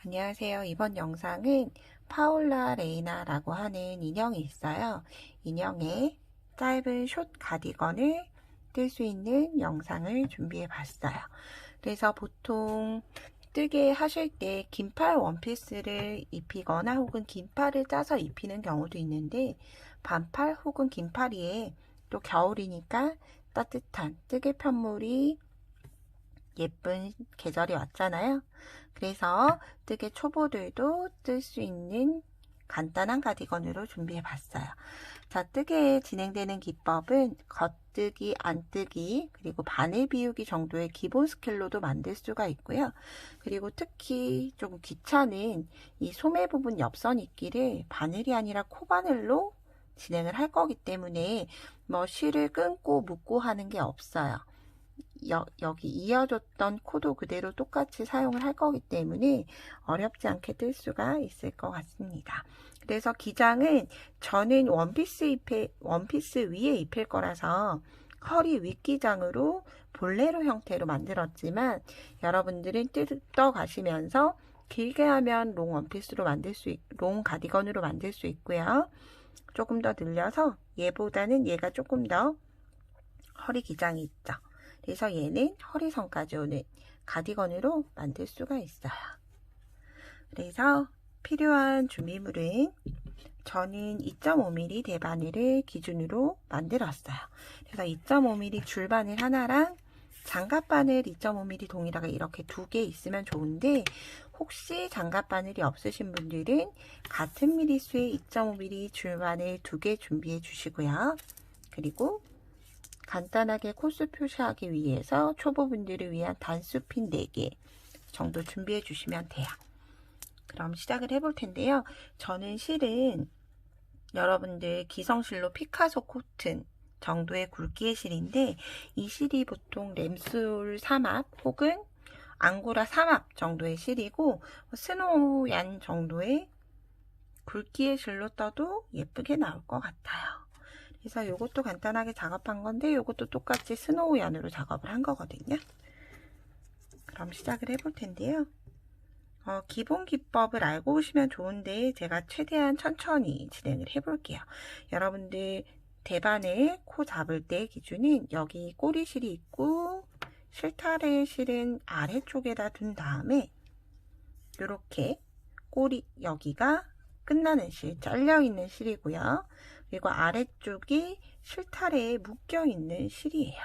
안녕하세요. 이번 영상은 파울라 레이나라고 하는 인형이 있어요. 인형의 짧은 숏 가디건을 뜰 수 있는 영상을 준비해 봤어요. 그래서 보통 뜨개 하실 때 긴팔 원피스를 입히거나 혹은 긴팔을 짜서 입히는 경우도 있는데, 반팔 혹은 긴팔이에 또 겨울이니까 따뜻한 뜨개 편물이 예쁜 계절이 왔잖아요. 그래서 뜨개 초보들도 뜰 수 있는 간단한 가디건으로 준비해 봤어요. 자, 뜨개에 진행되는 기법은 겉뜨기, 안뜨기, 그리고 바늘 비우기 정도의 기본 스킬로도 만들 수가 있고요. 그리고 특히 조금 귀찮은 이 소매 부분 옆선 입기를 바늘이 아니라 코바늘로 진행을 할 거기 때문에 뭐 실을 끊고 묶고 하는 게 없어요. 여기 이어줬던 코도 그대로 똑같이 사용을 할 거기 때문에 어렵지 않게 뜰 수가 있을 것 같습니다. 그래서 기장은 저는 원피스 위에 입힐 거라서 허리 윗기장으로 볼레로 형태로 만들었지만, 여러분들은 뜯어 가시면서 길게 하면 롱 가디건으로 만들 수 있고요. 조금 더 늘려서 얘보다는 얘가 조금 더 허리 기장이 있죠. 그래서 얘는 허리선까지 오는 가디건으로 만들 수가 있어요. 그래서 필요한 준비물은 저는 2.5mm 대바늘을 기준으로 만들었어요. 그래서 2.5mm 줄바늘 하나랑 장갑바늘 2.5mm 동일하게 이렇게 2개 있으면 좋은데, 혹시 장갑바늘이 없으신 분들은 같은 미리수의 2.5mm 줄바늘 2개 준비해 주시고요. 그리고 간단하게 코스 표시하기 위해서 초보분들을 위한 단수핀 4개 정도 준비해 주시면 돼요. 그럼 시작을 해볼 텐데요. 저는 실은 여러분들 기성실로 피카소 코튼 정도의 굵기의 실인데, 이 실이 보통 램술 3합 혹은 앙고라 3합 정도의 실이고, 스노우얀 정도의 굵기의 실로 떠도 예쁘게 나올 것 같아요. 그래서 이것도 간단하게 작업한 건데, 이것도 똑같이 스노우얀으로 작업을 한 거거든요. 그럼 시작을 해볼 텐데요. 기본 기법을 알고 오시면 좋은데 제가 최대한 천천히 진행을 해볼게요. 여러분들 대바늘 코 잡을 때 기준은 여기 꼬리실이 있고 실타래 실은 아래쪽에다 둔 다음에 이렇게 꼬리 여기가 끝나는 실, 잘려있는 실이고요. 그리고 아래쪽이 실타래에 묶여있는 실이에요.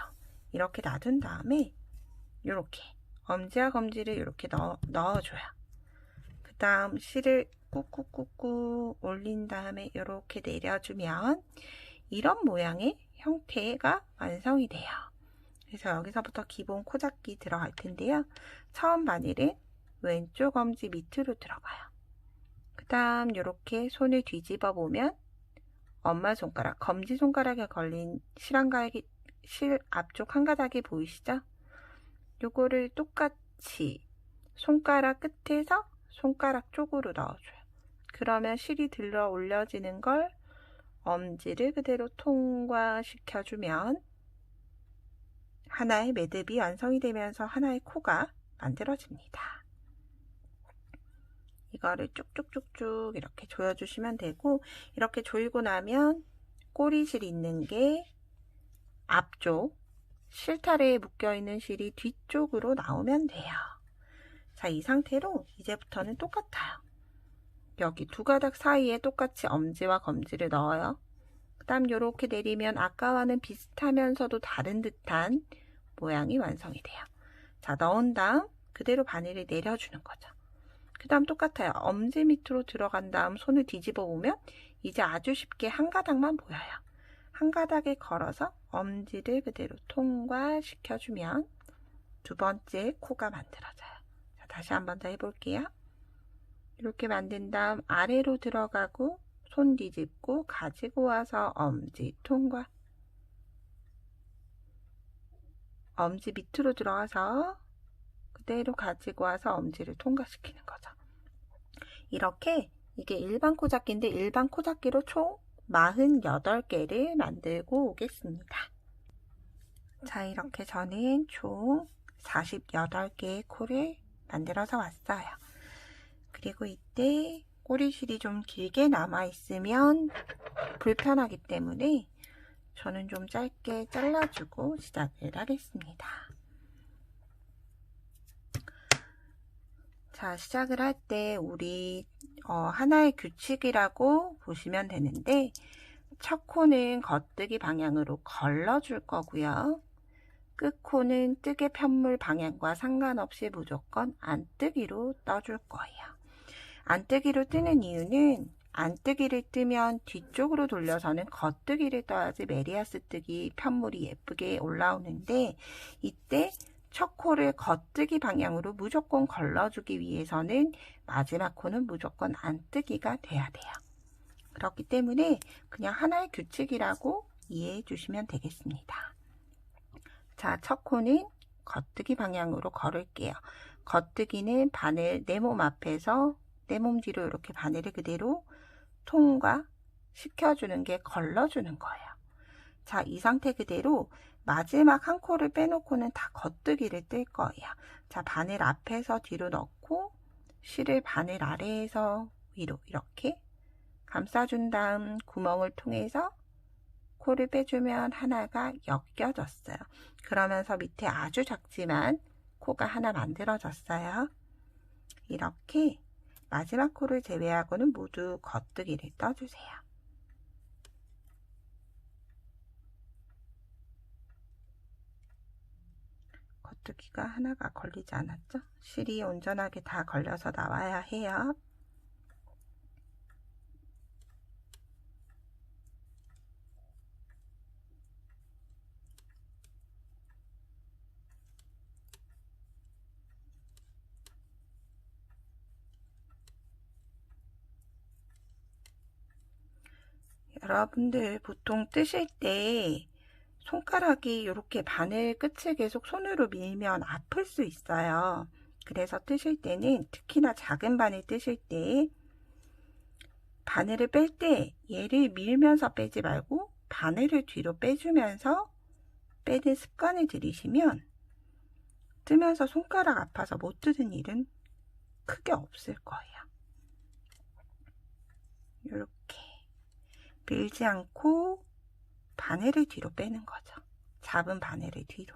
이렇게 놔둔 다음에 이렇게 엄지와 검지를 이렇게 넣어줘요. 그 다음 실을 꾹꾹꾹꾹 올린 다음에 이렇게 내려주면 이런 모양의 형태가 완성이 돼요. 그래서 여기서부터 기본 코잡기 들어갈 텐데요. 처음 바늘은 왼쪽 엄지 밑으로 들어가요. 그 다음 이렇게 손을 뒤집어 보면 엄마 손가락, 검지 손가락에 걸린 실 앞쪽 한 가닥이 보이시죠? 요거를 똑같이 손가락 끝에서 손가락 쪽으로 넣어줘요. 그러면 실이 들어 올려지는 걸 엄지를 그대로 통과시켜주면 하나의 매듭이 완성이 되면서 하나의 코가 만들어집니다. 이거를 쭉쭉쭉쭉 이렇게 조여주시면 되고, 이렇게 조이고 나면 꼬리실 있는 게 앞쪽, 실타래에 묶여있는 실이 뒤쪽으로 나오면 돼요. 자, 이 상태로 이제부터는 똑같아요. 여기 두 가닥 사이에 똑같이 엄지와 검지를 넣어요. 그 다음 이렇게 내리면 아까와는 비슷하면서도 다른 듯한 모양이 완성이 돼요. 자, 넣은 다음 그대로 바늘을 내려주는 거죠. 그 다음 똑같아요. 엄지 밑으로 들어간 다음 손을 뒤집어 보면 이제 아주 쉽게 한 가닥만 보여요. 한 가닥에 걸어서 엄지를 그대로 통과시켜주면 두 번째 코가 만들어져요. 자, 다시 한 번 더 해볼게요. 이렇게 만든 다음 아래로 들어가고 손 뒤집고 가지고 와서 엄지 통과. 엄지 밑으로 들어가서 그대로 가지고 와서 엄지를 통과시키는 거죠. 이렇게 이게 일반 코잡기인데, 일반 코잡기로 총 48개를 만들고 오겠습니다. 자, 이렇게 저는 총 48개의 코를 만들어서 왔어요. 그리고 이때 꼬리실이 좀 길게 남아있으면 불편하기 때문에 저는 좀 짧게 잘라주고 시작을 하겠습니다. 자, 시작을 할 때 우리 하나의 규칙이라고 보시면 되는데, 첫 코는 겉뜨기 방향으로 걸러줄 거고요. 끝코는 뜨개 편물 방향과 상관없이 무조건 안뜨기로 떠줄 거예요. 안뜨기로 뜨는 이유는 안뜨기를 뜨면 뒤쪽으로 돌려서는 겉뜨기를 떠야지 메리아스 뜨기 편물이 예쁘게 올라오는데, 이때 첫 코를 겉뜨기 방향으로 무조건 걸러주기 위해서는 마지막 코는 무조건 안뜨기가 돼야 돼요. 그렇기 때문에 그냥 하나의 규칙이라고 이해해 주시면 되겠습니다. 자, 첫 코는 겉뜨기 방향으로 걸을게요. 겉뜨기는 바늘 내 몸 앞에서 내 몸 뒤로 이렇게 바늘을 그대로 통과시켜주는 게 걸러주는 거예요. 자, 이 상태 그대로 마지막 한 코를 빼놓고는 다 겉뜨기를 뜰 거예요. 자, 바늘 앞에서 뒤로 넣고 실을 바늘 아래에서 위로 이렇게 감싸준 다음 구멍을 통해서 코를 빼주면 하나가 엮여졌어요. 그러면서 밑에 아주 작지만 코가 하나 만들어졌어요. 이렇게 마지막 코를 제외하고는 모두 겉뜨기를 떠주세요. 겉뜨기가 하나가 걸리지 않았죠? 실이 온전하게 다 걸려서 나와야 해요. 여러분들 보통 뜨실 때 손가락이 이렇게 바늘 끝을 계속 손으로 밀면 아플 수 있어요. 그래서 뜨실 때는 특히나 작은 바늘 뜨실 때 바늘을 뺄 때 얘를 밀면서 빼지 말고 바늘을 뒤로 빼주면서 빼는 습관을 들이시면 뜨면서 손가락 아파서 못 뜨는 일은 크게 없을 거예요. 이렇게 밀지 않고 바늘을 뒤로 빼는 거죠. 잡은 바늘을 뒤로.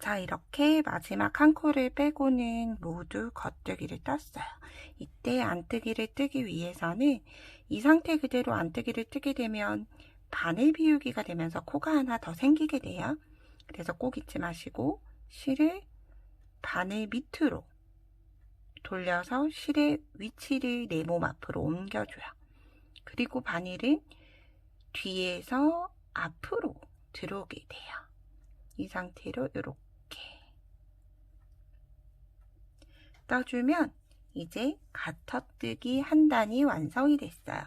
자, 이렇게 마지막 한 코를 빼고는 모두 겉뜨기를 떴어요. 이때 안뜨기를 뜨기 위해서는 이 상태 그대로 안뜨기를 뜨게 되면 바늘 비우기가 되면서 코가 하나 더 생기게 돼요. 그래서 꼭 잊지 마시고 실을 바늘 밑으로 돌려서 실의 위치를 내 몸 앞으로 옮겨줘요. 그리고 바늘은 뒤에서 앞으로 들어오게 돼요. 이 상태로 이렇게 떠주면 이제 가터뜨기 한 단이 완성이 됐어요.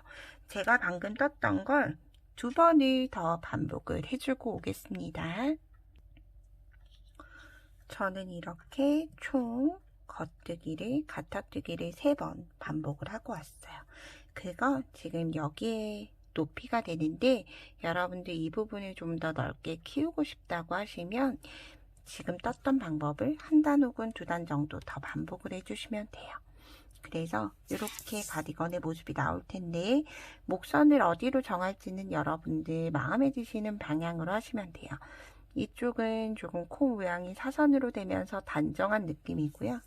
제가 방금 떴던 걸 2번을 더 반복을 해주고 오겠습니다. 저는 이렇게 총 겉뜨기를, 가터뜨기를 3번 반복을 하고 왔어요. 그거 지금 여기에 높이가 되는데 여러분들 이 부분을 좀 더 넓게 키우고 싶다고 하시면 지금 떴던 방법을 한 단 혹은 2단 정도 더 반복을 해주시면 돼요. 그래서 이렇게 가디건의 모습이 나올 텐데 목선을 어디로 정할지는 여러분들 마음에 드시는 방향으로 하시면 돼요. 이쪽은 조금 코 모양이 사선으로 되면서 단정한 느낌이고요.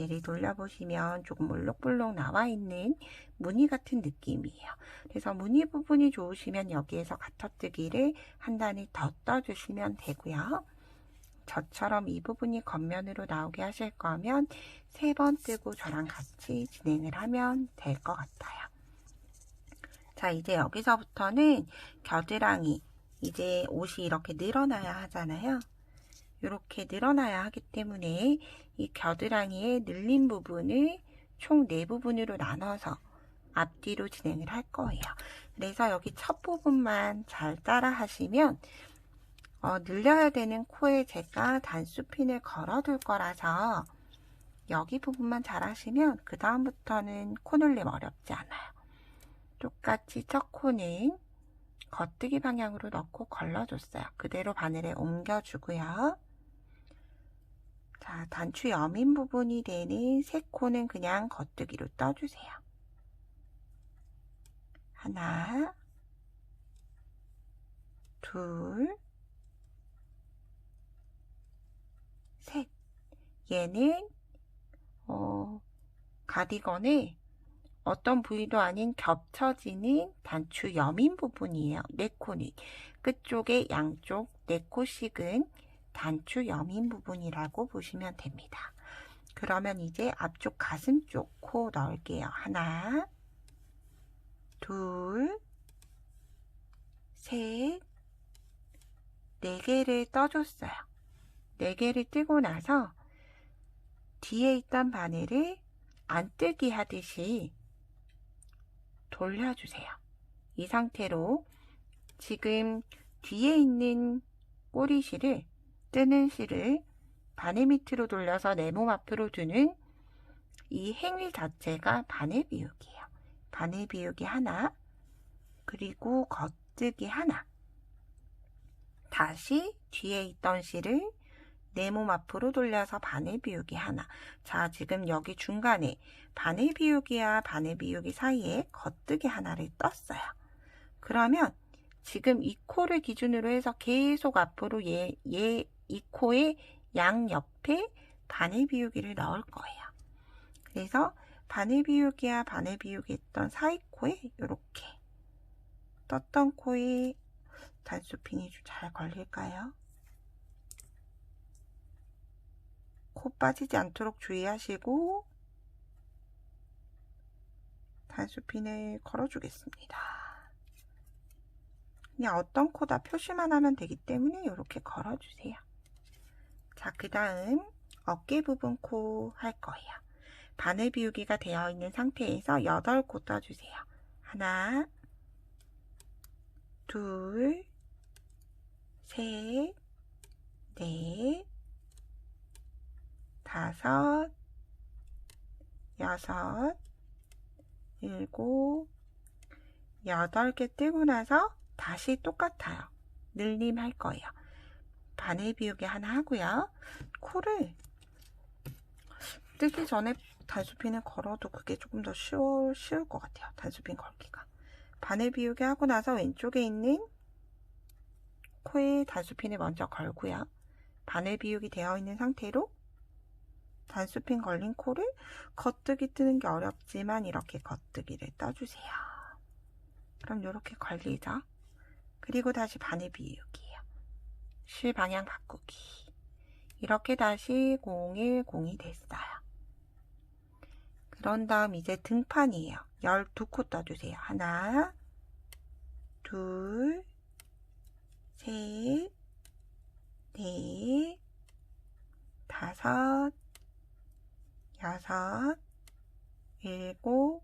얘를 돌려보시면 조금 울룩불룩 나와 있는 무늬 같은 느낌이에요. 그래서 무늬 부분이 좋으시면 여기에서 가터뜨기를 한 단을 더 떠주시면 되고요. 저처럼 이 부분이 겉면으로 나오게 하실 거면 3번 뜨고 저랑 같이 진행을 하면 될 것 같아요. 자, 이제 여기서부터는 겨드랑이, 이제 옷이 이렇게 늘어나야 하잖아요. 이렇게 늘어나야 하기 때문에 이 겨드랑이의 늘린 부분을 총 4부분으로 나눠서 앞뒤로 진행을 할 거예요. 그래서 여기 첫 부분만 잘 따라 하시면 늘려야 되는 코에 제가 단수핀을 걸어둘 거라서 여기 부분만 잘 하시면 그 다음부터는 코 늘림 어렵지 않아요. 똑같이 첫 코는 겉뜨기 방향으로 넣고 걸러줬어요. 그대로 바늘에 옮겨주고요. 자, 단추 여민 부분이 되는 세 코는 그냥 겉뜨기로 떠주세요. 하나, 둘, 셋. 얘는 가디건의 어떤 부위도 아닌 겹쳐지는 단추 여민 부분이에요. 4코는. 끝쪽에 양쪽 4코씩은 단추 여민 부분이라고 보시면 됩니다. 그러면 이제 앞쪽 가슴 쪽 코 넣을게요. 하나, 둘, 셋, 4개를 떠줬어요. 4개를 뜨고 나서 뒤에 있던 바늘을 안뜨기 하듯이 돌려주세요. 이 상태로 지금 뒤에 있는 꼬리실을, 뜨는 실을 바늘 밑으로 돌려서 내 몸 앞으로 두는 이 행위 자체가 바늘 비우기예요. 바늘 비우기 하나, 그리고 겉뜨기 하나. 다시 뒤에 있던 실을 내 몸 앞으로 돌려서 바늘 비우기 하나. 자, 지금 여기 중간에 바늘 비우기와 바늘 비우기 사이에 겉뜨기 하나를 떴어요. 그러면 지금 이 코를 기준으로 해서 계속 앞으로 이 코의 양옆에 바늘 비우기를 넣을 거예요. 그래서 바늘 비우기와 바늘 비우기 했던 사이 코에 이렇게 떴던 코에 단수핀이 좀 잘 걸릴까요? 코 빠지지 않도록 주의하시고 단수핀을 걸어주겠습니다. 그냥 어떤 코다 표시만 하면 되기 때문에 이렇게 걸어주세요. 자, 그 다음 어깨 부분 코 할 거예요. 바늘 비우기가 되어 있는 상태에서 8코 떠주세요. 하나, 둘, 셋, 넷, 다섯, 여섯, 일곱, 8개 뜨고 나서 다시 똑같아요. 늘림 할 거예요. 바늘 비우기 하나 하고요. 코를 뜨기 전에 단수핀을 걸어도 그게 조금 더 쉬울 것 같아요. 단수핀 걸기가. 바늘 비우기 하고 나서 왼쪽에 있는 코에 단수핀을 먼저 걸고요. 바늘 비우기 되어 있는 상태로 단수핀 걸린 코를 겉뜨기 뜨는 게 어렵지만 이렇게 겉뜨기를 떠주세요. 그럼 이렇게 걸리죠. 그리고 다시 바늘 비우기예요. 실 방향 바꾸기. 이렇게 다시 010이 됐어요. 그런 다음 이제 등판이에요. 12코 떠주세요. 하나, 둘, 셋, 넷, 다섯, 여섯, 일곱,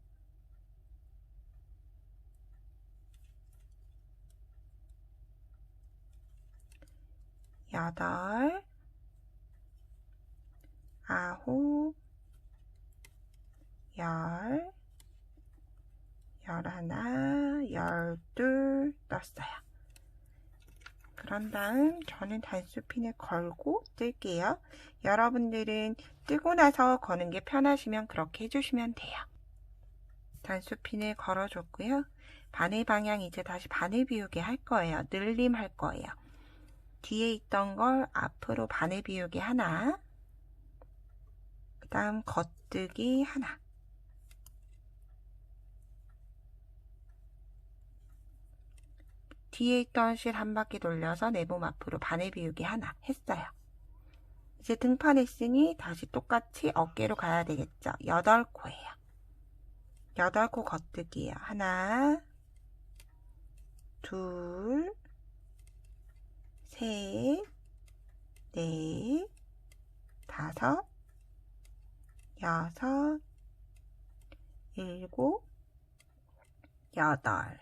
여덟, 아홉, 열, 열하나, 12 떴어요. 그런 다음 저는 단수핀을 걸고 뜰게요. 여러분들은 뜨고 나서 거는 게 편하시면 그렇게 해주시면 돼요. 단수핀을 걸어줬고요. 바늘 방향 이제 다시 바늘 비우기 할 거예요. 늘림 할 거예요. 뒤에 있던 걸 앞으로 바늘 비우기 하나, 그 다음 겉뜨기 하나, 뒤에 있던 실 한 바퀴 돌려서 내 몸 앞으로 바늘 비우기 하나 했어요. 이제 등판 했으니 다시 똑같이 어깨로 가야 되겠죠. 8코예요. 8코 겉뜨기예요. 하나, 둘, 셋, 넷, 다섯, 여섯, 일곱, 여덟.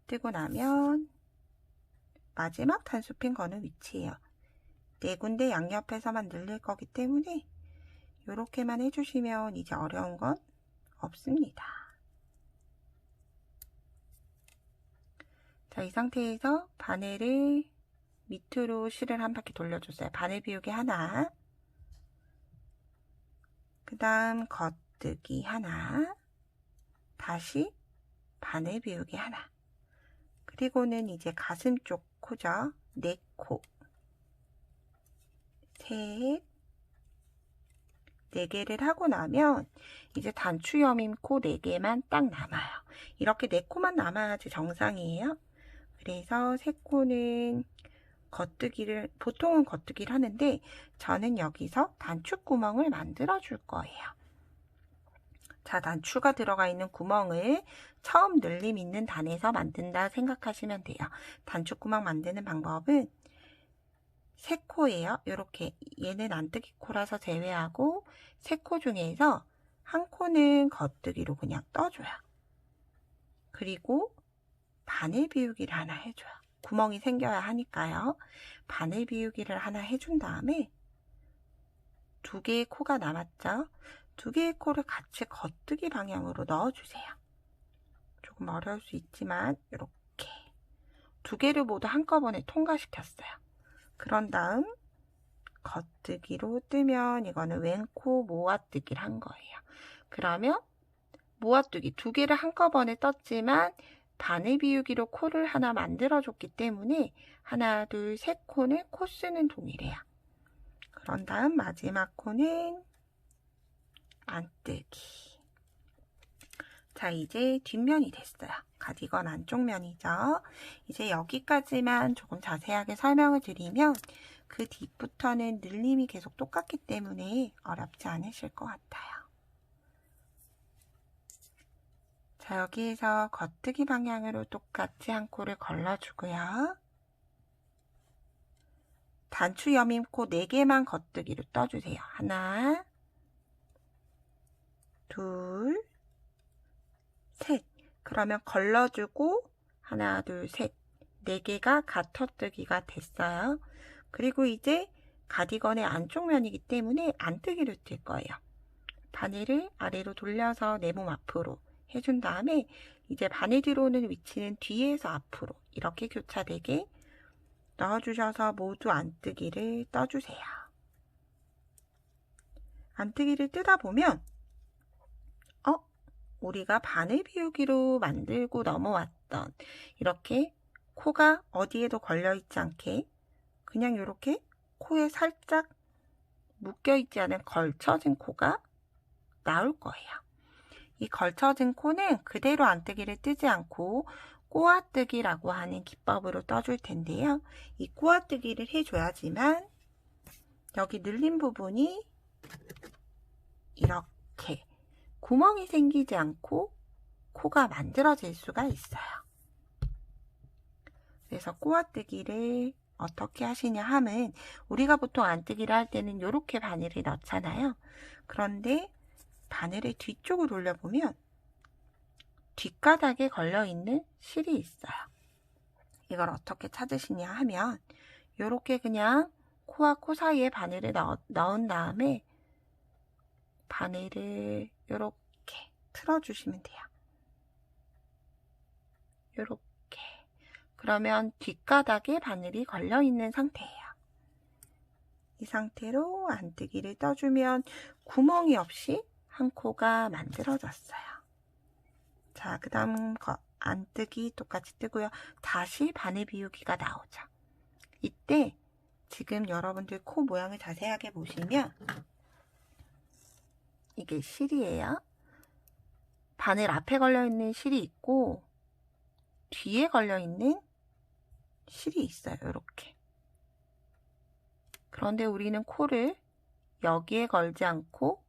뜨고 나면 마지막 단수핀 거는 위치예요. 4군데 양옆에서만 늘릴 거기 때문에 이렇게만 해주시면 이제 어려운 건 없습니다. 자, 이 상태에서 바늘을 밑으로 실을 한 바퀴 돌려줬어요. 바늘 비우기 하나, 그 다음 겉뜨기 하나, 다시 바늘 비우기 하나, 그리고는 이제 가슴 쪽 코죠. 4코, 셋, 4개를 하고 나면 이제 단추 여밈 코 4개만 딱 남아요. 이렇게 4코만 남아야지 정상이에요. 그래서 3코는 겉뜨기를, 보통은 겉뜨기를 하는데 저는 여기서 단추 구멍을 만들어 줄 거예요. 자, 단추가 들어가 있는 구멍을 처음 늘림 있는 단에서 만든다 생각하시면 돼요. 단추 구멍 만드는 방법은 3코예요. 이렇게 얘는 안뜨기 코라서 제외하고 3코 중에서 한 코는 겉뜨기로 그냥 떠줘요. 그리고 바늘 비우기를 하나 해줘요. 구멍이 생겨야 하니까요. 바늘 비우기를 하나 해준 다음에 2개의 코가 남았죠. 2개의 코를 같이 겉뜨기 방향으로 넣어주세요. 조금 어려울 수 있지만 이렇게 2개를 모두 한꺼번에 통과시켰어요. 그런 다음 겉뜨기로 뜨면 이거는 왼코 모아뜨기를 한 거예요. 그러면 모아뜨기 2개를 한꺼번에 떴지만 바늘 비우기로 코를 하나 만들어줬기 때문에 하나, 둘, 3코는 코 쓰는 동일해요. 그런 다음 마지막 코는 안뜨기. 자, 이제 뒷면이 됐어요. 가디건 안쪽 면이죠. 이제 여기까지만 조금 자세하게 설명을 드리면 그 뒤부터는 늘림이 계속 똑같기 때문에 어렵지 않으실 것 같아요. 자, 여기에서 겉뜨기 방향으로 똑같이 한 코를 걸러주고요. 단추 여밈 코 4개만 겉뜨기로 떠주세요. 하나, 둘, 셋. 그러면 걸러주고 하나, 둘, 셋. 4개가 가터뜨기가 됐어요. 그리고 이제 가디건의 안쪽 면이기 때문에 안뜨기를 뜰 거예요. 바늘을 아래로 돌려서 내 몸 앞으로 해준 다음에 이제 바늘 들어오는 위치는 뒤에서 앞으로 이렇게 교차되게 넣어주셔서 모두 안뜨기를 떠주세요. 안뜨기를 뜨다 보면 우리가 바늘 비우기로 만들고 넘어왔던 이렇게 코가 어디에도 걸려있지 않게 그냥 이렇게 코에 살짝 묶여있지 않은 걸쳐진 코가 나올 거예요. 이 걸쳐진 코는 그대로 안뜨기를 뜨지 않고 꼬아뜨기라고 하는 기법으로 떠줄 텐데요. 이 꼬아뜨기를 해줘야지만 여기 늘린 부분이 이렇게 구멍이 생기지 않고 코가 만들어질 수가 있어요. 그래서 꼬아뜨기를 어떻게 하시냐 하면 우리가 보통 안뜨기를 할 때는 이렇게 바늘을 넣잖아요. 그런데 바늘을 뒤쪽으로 돌려보면 뒷가닥에 걸려있는 실이 있어요. 이걸 어떻게 찾으시냐 하면 이렇게 그냥 코와 코 사이에 바늘을 넣은 다음에 바늘을 이렇게 틀어주시면 돼요. 이렇게. 그러면 뒷가닥에 바늘이 걸려있는 상태예요. 이 상태로 안뜨기를 떠주면 구멍이 없이 한 코가 만들어졌어요. 자, 그 다음 안뜨기 똑같이 뜨고요. 다시 바늘 비우기가 나오죠. 이때 지금 여러분들 코 모양을 자세하게 보시면 이게 실이에요. 바늘 앞에 걸려있는 실이 있고 뒤에 걸려있는 실이 있어요. 이렇게. 그런데 우리는 코를 여기에 걸지 않고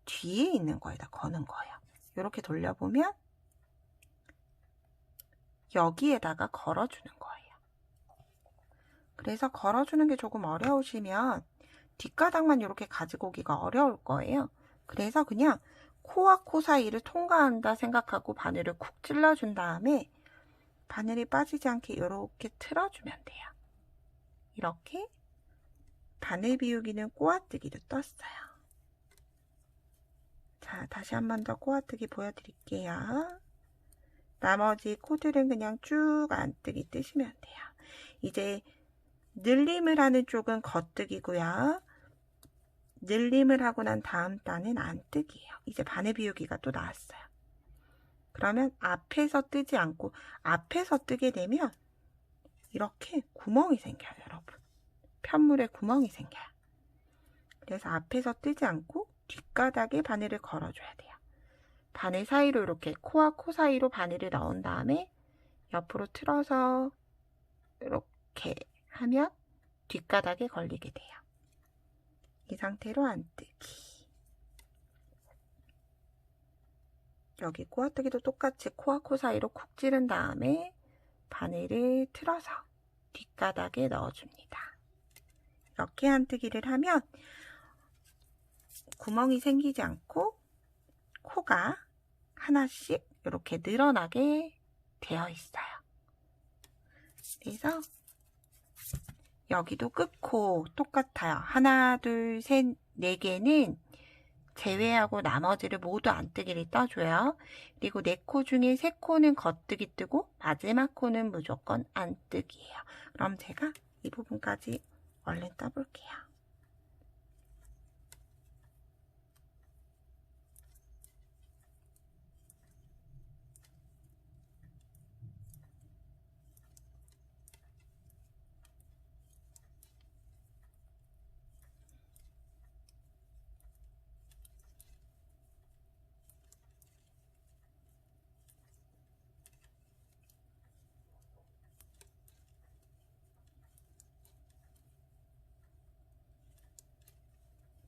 뒤에 있는 거에다 거는 거예요. 이렇게 돌려보면 여기에다가 걸어주는 거예요. 그래서 걸어주는 게 조금 어려우시면 뒷가닥만 이렇게 가지고 오기가 어려울 거예요. 그래서 그냥 코와 코 사이를 통과한다 생각하고 바늘을 쿡 찔러준 다음에 바늘이 빠지지 않게 이렇게 틀어주면 돼요. 이렇게 바늘 비우기는 꼬아뜨기로 떴어요. 자, 다시 한 번 더 꼬아뜨기 보여드릴게요. 나머지 코들은 그냥 쭉 안뜨기 뜨시면 돼요. 이제 늘림을 하는 쪽은 겉뜨기고요. 늘림을 하고 난 다음 단은 안뜨기예요. 이제 바늘 비우기가 또 나왔어요. 그러면 앞에서 뜨지 않고 앞에서 뜨게 되면 이렇게 구멍이 생겨요, 여러분. 편물에 구멍이 생겨요. 그래서 앞에서 뜨지 않고 뒷가닥에 바늘을 걸어줘야 돼요. 바늘 사이로 이렇게 코와 코 사이로 바늘을 넣은 다음에 옆으로 틀어서 이렇게 하면 뒷가닥에 걸리게 돼요. 이 상태로 안뜨기. 여기 꼬아뜨기도 똑같이 코와 코 사이로 쿡 찌른 다음에 바늘을 틀어서 뒷가닥에 넣어줍니다. 이렇게 안뜨기를 하면 구멍이 생기지 않고 코가 하나씩 이렇게 늘어나게 되어 있어요. 그래서 여기도 끝코 똑같아요. 하나, 둘, 셋, 네 개는 제외하고 나머지를 모두 안뜨기를 떠줘요. 그리고 네 코 중에 세 코는 겉뜨기 뜨고 마지막 코는 무조건 안뜨기예요. 그럼 제가 이 부분까지 얼른 떠볼게요.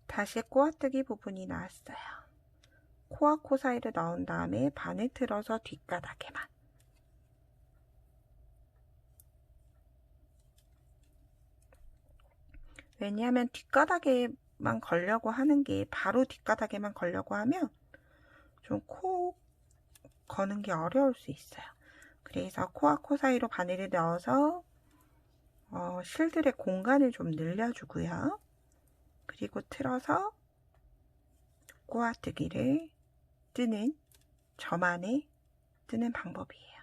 다시 꼬아뜨기 부분이 나왔어요. 코와 코 사이를 넣은 다음에 바늘 틀어서 뒷가닥에만. 왜냐하면 뒷가닥에만 걸려고 하는 게 바로 뒷가닥에만 걸려고 하면 좀 코 거는 게 어려울 수 있어요. 그래서 코와 코 사이로 바늘을 넣어서 실들의 공간을 좀 늘려주고요. 그리고 틀어서 꼬아뜨기를 뜨는 저만의 뜨는 방법이에요.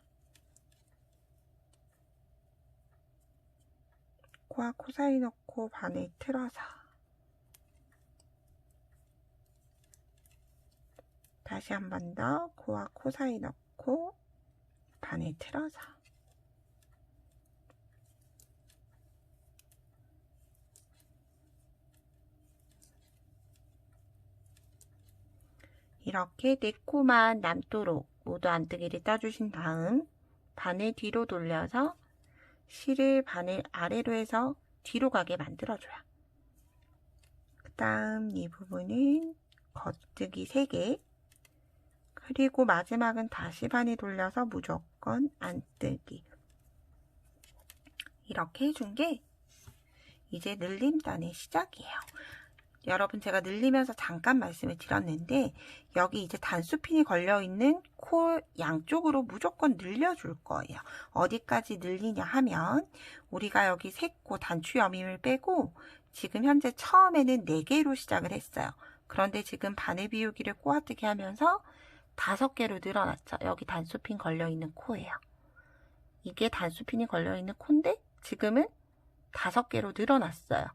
코와 코 사이 넣고 바늘 틀어서 다시 한 번 더 코와 코 사이 넣고 바늘 틀어서 이렇게 네 코만 남도록 모두 안뜨기를 떠주신 다음 바늘 뒤로 돌려서 실을 바늘 아래로 해서 뒤로 가게 만들어줘요. 그 다음 이 부분은 겉뜨기 3개, 그리고 마지막은 다시 바늘 돌려서 무조건 안뜨기. 이렇게 해준 게 이제 늘림단의 시작이에요. 여러분, 제가 늘리면서 잠깐 말씀을 드렸는데 여기 이제 단수핀이 걸려있는 코 양쪽으로 무조건 늘려줄 거예요. 어디까지 늘리냐 하면 우리가 여기 3코 단추 여밈을 빼고 지금 현재 처음에는 4개로 시작을 했어요. 그런데 지금 바늘 비우기를 꼬아뜨기 하면서 5개로 늘어났죠. 여기 단수핀 걸려있는 코예요. 이게 단수핀이 걸려있는 코인데 지금은 5개로 늘어났어요.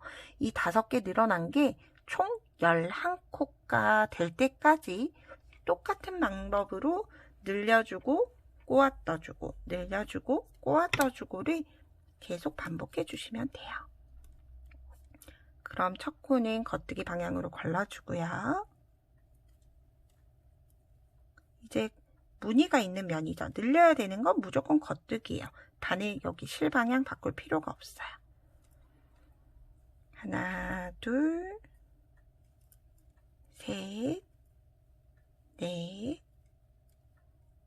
이 5개 늘어난 게 총 11코가 될 때까지 똑같은 방법으로 늘려주고 꼬아 떠주고 늘려주고 꼬아 떠주고를 계속 반복해 주시면 돼요. 그럼 첫 코는 겉뜨기 방향으로 걸러주고요. 이제 무늬가 있는 면이죠. 늘려야 되는 건 무조건 겉뜨기예요. 바늘 여기 실방향 바꿀 필요가 없어요. 하나, 둘, 셋, 넷,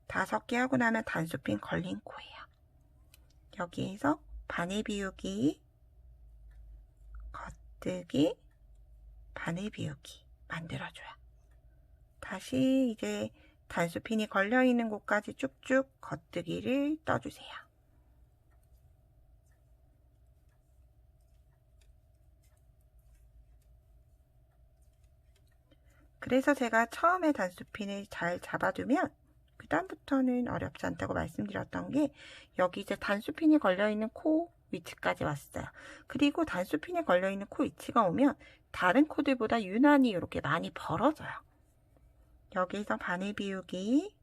5개 하고 나면 단수핀 걸린 코예요. 여기에서 바늘 비우기, 겉뜨기, 바늘 비우기 만들어줘요. 다시 이제 단수핀이 걸려있는 곳까지 쭉쭉 겉뜨기를 떠주세요. 그래서 제가 처음에 단수핀을 잘 잡아두면 그 다음부터는 어렵지 않다고 말씀드렸던 게 여기 이제 단수핀이 걸려있는 코 위치까지 왔어요. 그리고 단수핀이 걸려있는 코 위치가 오면 다른 코들보다 유난히 이렇게 많이 벌어져요. 여기서 바늘 비우기,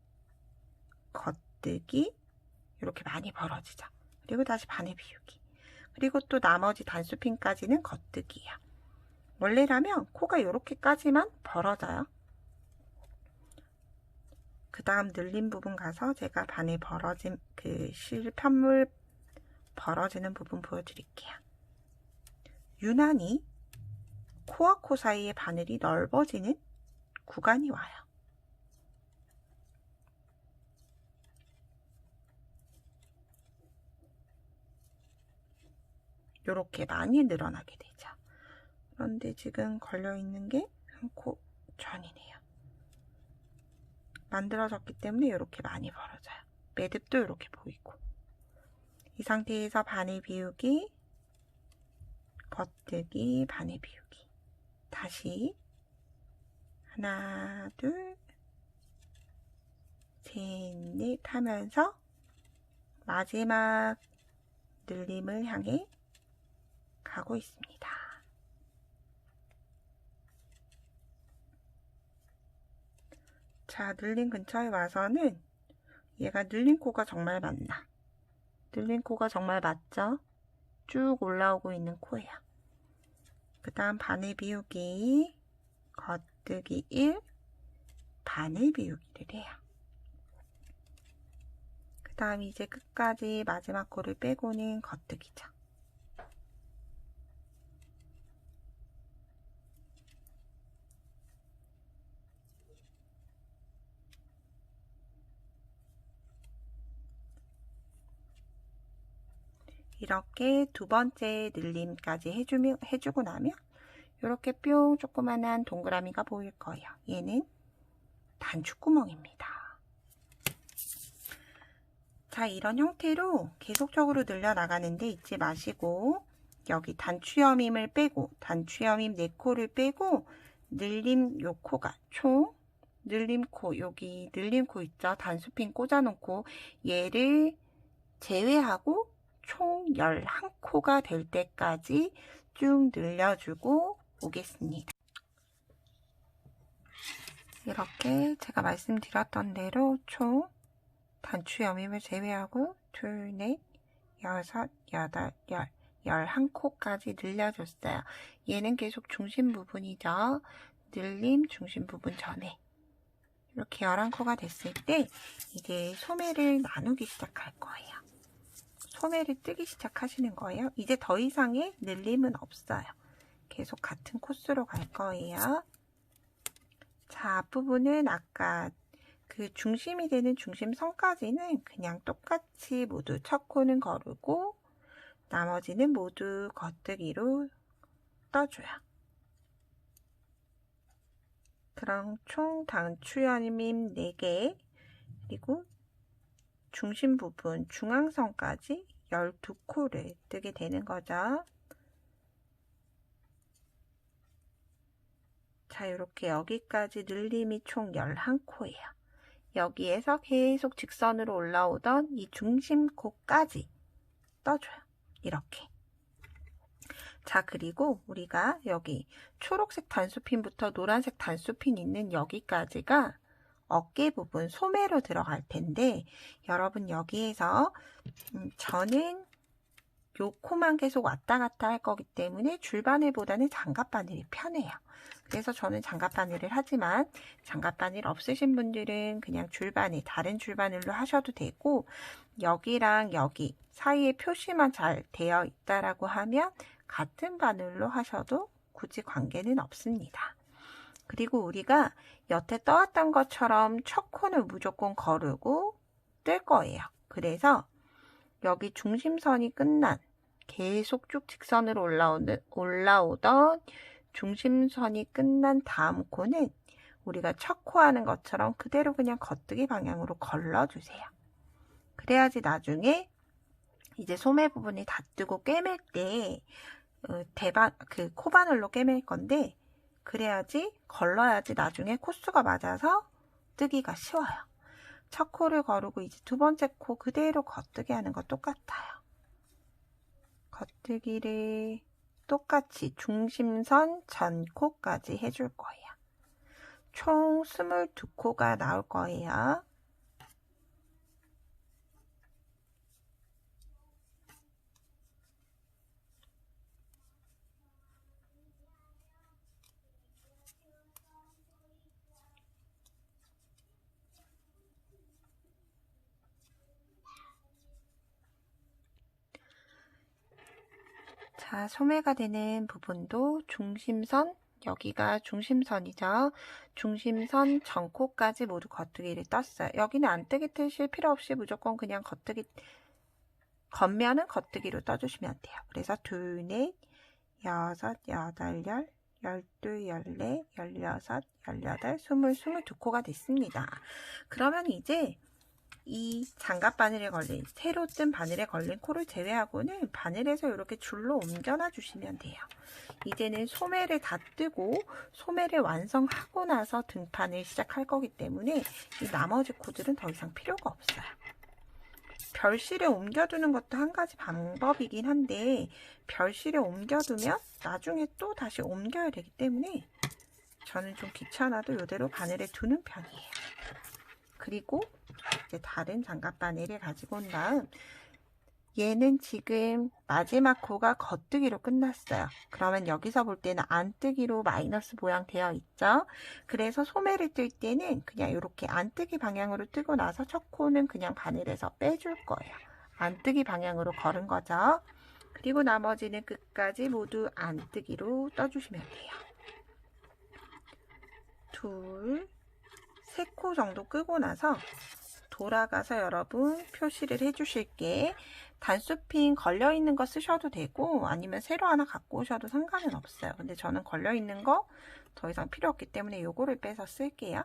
겉뜨기 이렇게 많이 벌어지죠. 그리고 다시 바늘 비우기. 그리고 또 나머지 단수핀까지는 겉뜨기예요. 원래라면 코가 이렇게까지만 벌어져요. 그 다음 늘린 부분 가서 제가 바늘 벌어진 그 실편물 벌어지는 부분 보여드릴게요. 유난히 코와 코 사이에 바늘이 넓어지는 구간이 와요. 이렇게 많이 늘어나게 되죠. 그런데 지금 걸려있는 게 한 코 전이네요. 만들어졌기 때문에 이렇게 많이 벌어져요. 매듭도 이렇게 보이고. 이 상태에서 바늘 비우기, 겉뜨기, 바늘 비우기. 다시 하나, 둘, 셋, 넷 하면서 마지막 늘림을 향해 가고 있습니다. 자, 늘림 근처에 와서는 얘가 늘린 코가 정말 맞나? 늘린 코가 정말 맞죠? 쭉 올라오고 있는 코예요. 그 다음 바늘 비우기, 겉뜨기 1, 바늘 비우기를 해요. 그 다음 이제 끝까지 마지막 코를 빼고는 겉뜨기죠. 이렇게 두 번째 늘림까지 해주고 나면 이렇게 뿅 조그만한 동그라미가 보일 거예요. 얘는 단추구멍입니다. 자, 이런 형태로 계속적으로 늘려나가는데 잊지 마시고 여기 단추여밈을 빼고 단추여밈 4코를 빼고 늘림 요 코가 총 늘림코 여기 늘림코 있죠? 단수핀 꽂아놓고 얘를 제외하고 총 11코가 될 때까지 쭉 늘려주고 오겠습니다. 이렇게 제가 말씀드렸던 대로 총 단추 여밈을 제외하고 둘, 넷, 여섯, 여덟, 11코까지 늘려줬어요. 얘는 계속 중심 부분이죠. 늘림 중심 부분 전에 이렇게 11코가 됐을 때 이제 소매를 나누기 시작할 거예요. 소매를 뜨기 시작하시는 거예요. 이제 더 이상의 늘림은 없어요. 계속 같은 코스로 갈 거예요. 자, 앞부분은 아까 그 중심이 되는 중심선까지는 그냥 똑같이 모두 첫 코는 거르고 나머지는 모두 겉뜨기로 떠줘요. 그럼 총 단추여밈 4개 그리고 중심 부분 중앙선까지 12코를 뜨게 되는 거죠. 자, 이렇게 여기까지 늘림이 총 11코예요. 여기에서 계속 직선으로 올라오던 이 중심코까지 떠줘요. 이렇게. 자, 그리고 우리가 여기 초록색 단수핀부터 노란색 단수핀 있는 여기까지가 어깨 부분 소매로 들어갈 텐데, 여러분 여기에서 저는 요 코만 계속 왔다 갔다 할 거기 때문에 줄바늘보다는 장갑바늘이 편해요. 그래서 저는 장갑바늘을 하지만 장갑바늘 없으신 분들은 그냥 줄바늘, 다른 줄바늘로 하셔도 되고, 여기랑 여기 사이에 표시만 잘 되어 있다라고 하면 같은 바늘로 하셔도 굳이 관계는 없습니다. 그리고 우리가 여태 떠왔던 것처럼 첫 코는 무조건 거르고 뜰 거예요. 그래서 여기 중심선이 끝난, 계속 쭉 직선으로 올라오던 중심선이 끝난 다음 코는 우리가 첫 코 하는 것처럼 그대로 그냥 겉뜨기 방향으로 걸러주세요. 그래야지 나중에 이제 소매 부분이 다 뜨고 꿰맬 때 그 코바늘로 꿰맬 건데, 그래야지 걸러야지 나중에 코수가 맞아서 뜨기가 쉬워요. 첫 코를 거르고 이제 두 번째 코 그대로 겉뜨기 하는 거 똑같아요. 겉뜨기를 똑같이 중심선 전 코까지 해줄 거예요. 총 22코가 나올 거예요. 자, 소매가 되는 부분도 중심선, 여기가 중심선이죠. 중심선 전코까지 모두 겉뜨기를 떴어요. 여기는 안뜨기 뜨실 필요 없이 무조건 그냥 겉뜨기, 겉면은 겉뜨기로 떠주시면 돼요. 그래서 둘, 넷, 여섯, 여덟, 열, 열둘, 열넷, 열여섯, 열여덟, 22코가 됐습니다. 그러면 이제 이 장갑 바늘에 걸린, 새로 뜬 바늘에 걸린 코를 제외하고는 바늘에서 이렇게 줄로 옮겨놔 주시면 돼요. 이제는 소매를 다 뜨고 소매를 완성하고 나서 등판을 시작할 거기 때문에 이 나머지 코들은 더 이상 필요가 없어요. 별실에 옮겨두는 것도 한 가지 방법이긴 한데, 별실에 옮겨두면 나중에 또 다시 옮겨야 되기 때문에 저는 좀 귀찮아도 이대로 바늘에 두는 편이에요. 그리고 이제 다른 장갑 바늘을 가지고 온 다음, 얘는 지금 마지막 코가 겉뜨기로 끝났어요. 그러면 여기서 볼 때는 안뜨기로 마이너스 모양 되어 있죠. 그래서 소매를 뜰 때는 그냥 이렇게 안뜨기 방향으로 뜨고 나서 첫 코는 그냥 바늘에서 빼줄 거예요. 안뜨기 방향으로 걸은 거죠. 그리고 나머지는 끝까지 모두 안뜨기로 떠주시면 돼요. 둘, 세 코 정도 끄고 나서 돌아가서 여러분 표시를 해주실게. 단수핀 걸려있는 거 쓰셔도 되고 아니면 새로 하나 갖고 오셔도 상관은 없어요. 근데 저는 걸려있는 거 더 이상 필요 없기 때문에 요거를 빼서 쓸게요.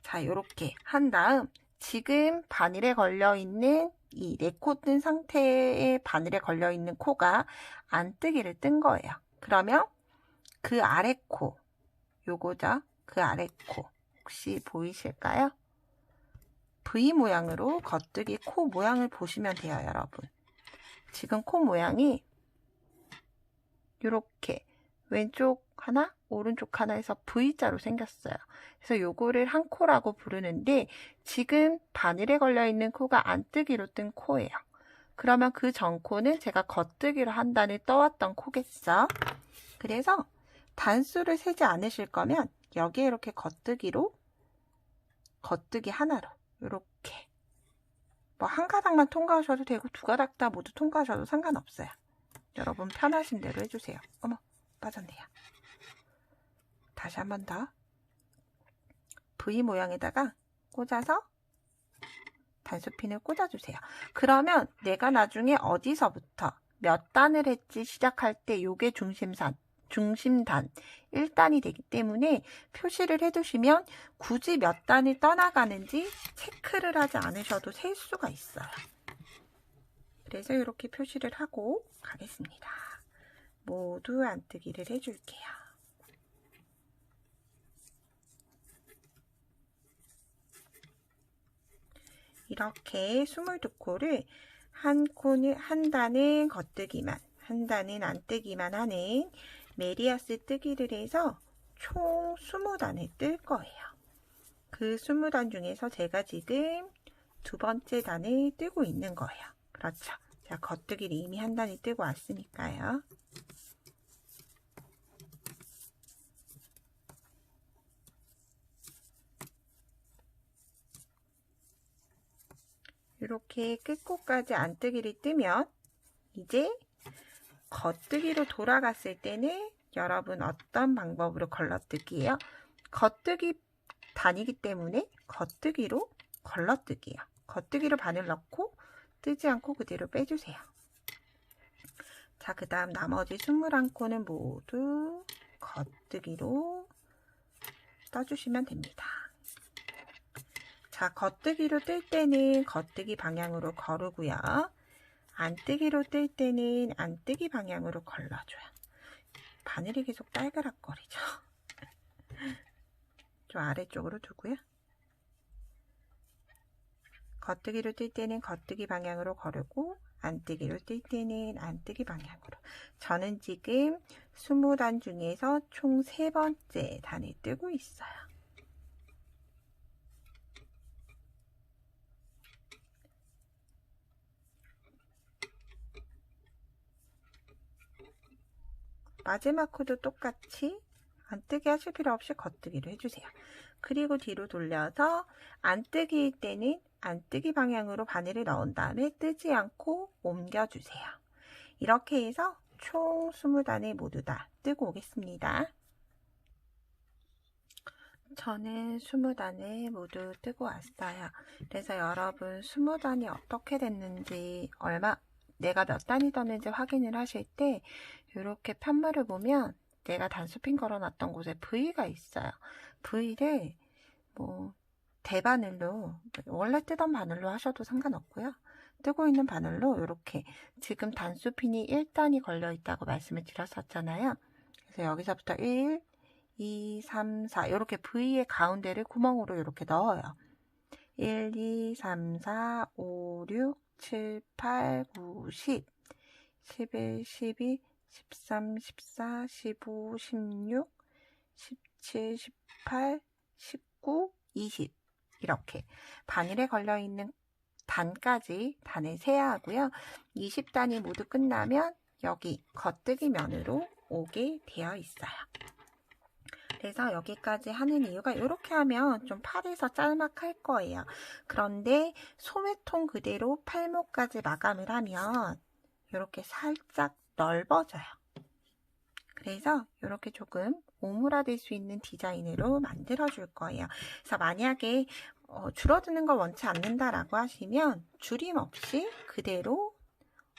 자, 요렇게 한 다음 지금 바늘에 걸려있는 이 4코 뜬 상태의 바늘에 걸려있는 코가 안뜨기를 뜬 거예요. 그러면 그 아래 코, 요거죠? 그 아래 코 혹시 보이실까요? V 모양으로 겉뜨기 코 모양을 보시면 돼요, 여러분. 지금 코 모양이 이렇게 왼쪽 하나, 오른쪽 하나 해서 V자로 생겼어요. 그래서 요거를 한 코라고 부르는데 지금 바늘에 걸려있는 코가 안뜨기로 뜬 코예요. 그러면 그 전 코는 제가 겉뜨기로 한 단을 떠왔던 코겠죠. 그래서 단수를 세지 않으실 거면 여기에 이렇게 겉뜨기로, 겉뜨기 하나로 이렇게 뭐 한 가닥만 통과하셔도 되고 두 가닥 다 모두 통과하셔도 상관없어요. 여러분 편하신 대로 해주세요. 어머, 빠졌네요. 다시 한 번 더 V 모양에다가 꽂아서 단수핀을 꽂아주세요. 그러면 내가 나중에 어디서부터 몇 단을 했지 시작할 때 요게 중심단 1단이 되기 때문에 표시를 해두시면 굳이 몇 단이 떠나가는지 체크를 하지 않으셔도 셀 수가 있어요. 그래서 이렇게 표시를 하고 가겠습니다. 모두 안뜨기를 해줄게요. 이렇게 22코를 한 단은 겉뜨기만, 한 단은 안뜨기만 하는 메리아스 뜨기를 해서 총 20단을 뜰 거예요. 그 20단 중에서 제가 지금 두 번째 단을 뜨고 있는 거예요. 그렇죠. 자, 겉뜨기를 이미 한 단을 뜨고 왔으니까요. 이렇게 끝코까지 안뜨기를 뜨면 이제 겉뜨기로 돌아갔을 때는 여러분 어떤 방법으로 걸러뜨기예요? 겉뜨기 단이기 때문에 겉뜨기로 걸러뜨기예요. 겉뜨기로 바늘 넣고 뜨지 않고 그대로 빼주세요. 자, 그 다음 나머지 21코는 모두 겉뜨기로 떠주시면 됩니다. 자, 겉뜨기로 뜰 때는 겉뜨기 방향으로 거르고요. 안뜨기로 뜰 때는 안뜨기 방향으로 걸러줘요. 바늘이 계속 딸그락거리죠. 좀 아래쪽으로 두고요. 겉뜨기로 뜰 때는 겉뜨기 방향으로 거르고 안뜨기로 뜰 때는 안뜨기 방향으로. 저는 지금 20단 중에서 총 3번째 단을 뜨고 있어요. 마지막 코도 똑같이 안뜨기 하실 필요 없이 겉뜨기로 해주세요. 그리고 뒤로 돌려서 안뜨기일 때는 안뜨기 방향으로 바늘을 넣은 다음에 뜨지 않고 옮겨주세요. 이렇게 해서 총 20단을 모두 다 뜨고 오겠습니다. 저는 20단을 모두 뜨고 왔어요. 그래서 여러분 20단이 어떻게 됐는지 내가 몇 단이 떴는지 확인을 하실 때 이렇게 편물을 보면 내가 단수핀 걸어놨던 곳에 V가 있어요. V를 뭐 대바늘로 원래 뜨던 바늘로 하셔도 상관없고요. 뜨고 있는 바늘로 이렇게 지금 단수핀이 1단이 걸려 있다고 말씀을 드렸었잖아요. 그래서 여기서부터 1, 2, 3, 4 이렇게 V의 가운데를 구멍으로 이렇게 넣어요. 1, 2, 3, 4, 5, 6, 7, 8, 9, 10, 11, 12, 13, 14, 15, 16, 17, 18, 19, 20 이렇게 바늘에 걸려있는 단까지 단을 세야 하고요. 20단이 모두 끝나면 여기 겉뜨기 면으로 오게 되어 있어요. 그래서 여기까지 하는 이유가 이렇게 하면 좀 팔에서 짤막할 거예요. 그런데 소매통 그대로 팔목까지 마감을 하면 이렇게 살짝 넓어져요. 그래서 이렇게 조금 오므라들 수 있는 디자인으로 만들어 줄 거예요. 그래서 만약에 줄어드는 걸 원치 않는다라고 하시면 줄임 없이 그대로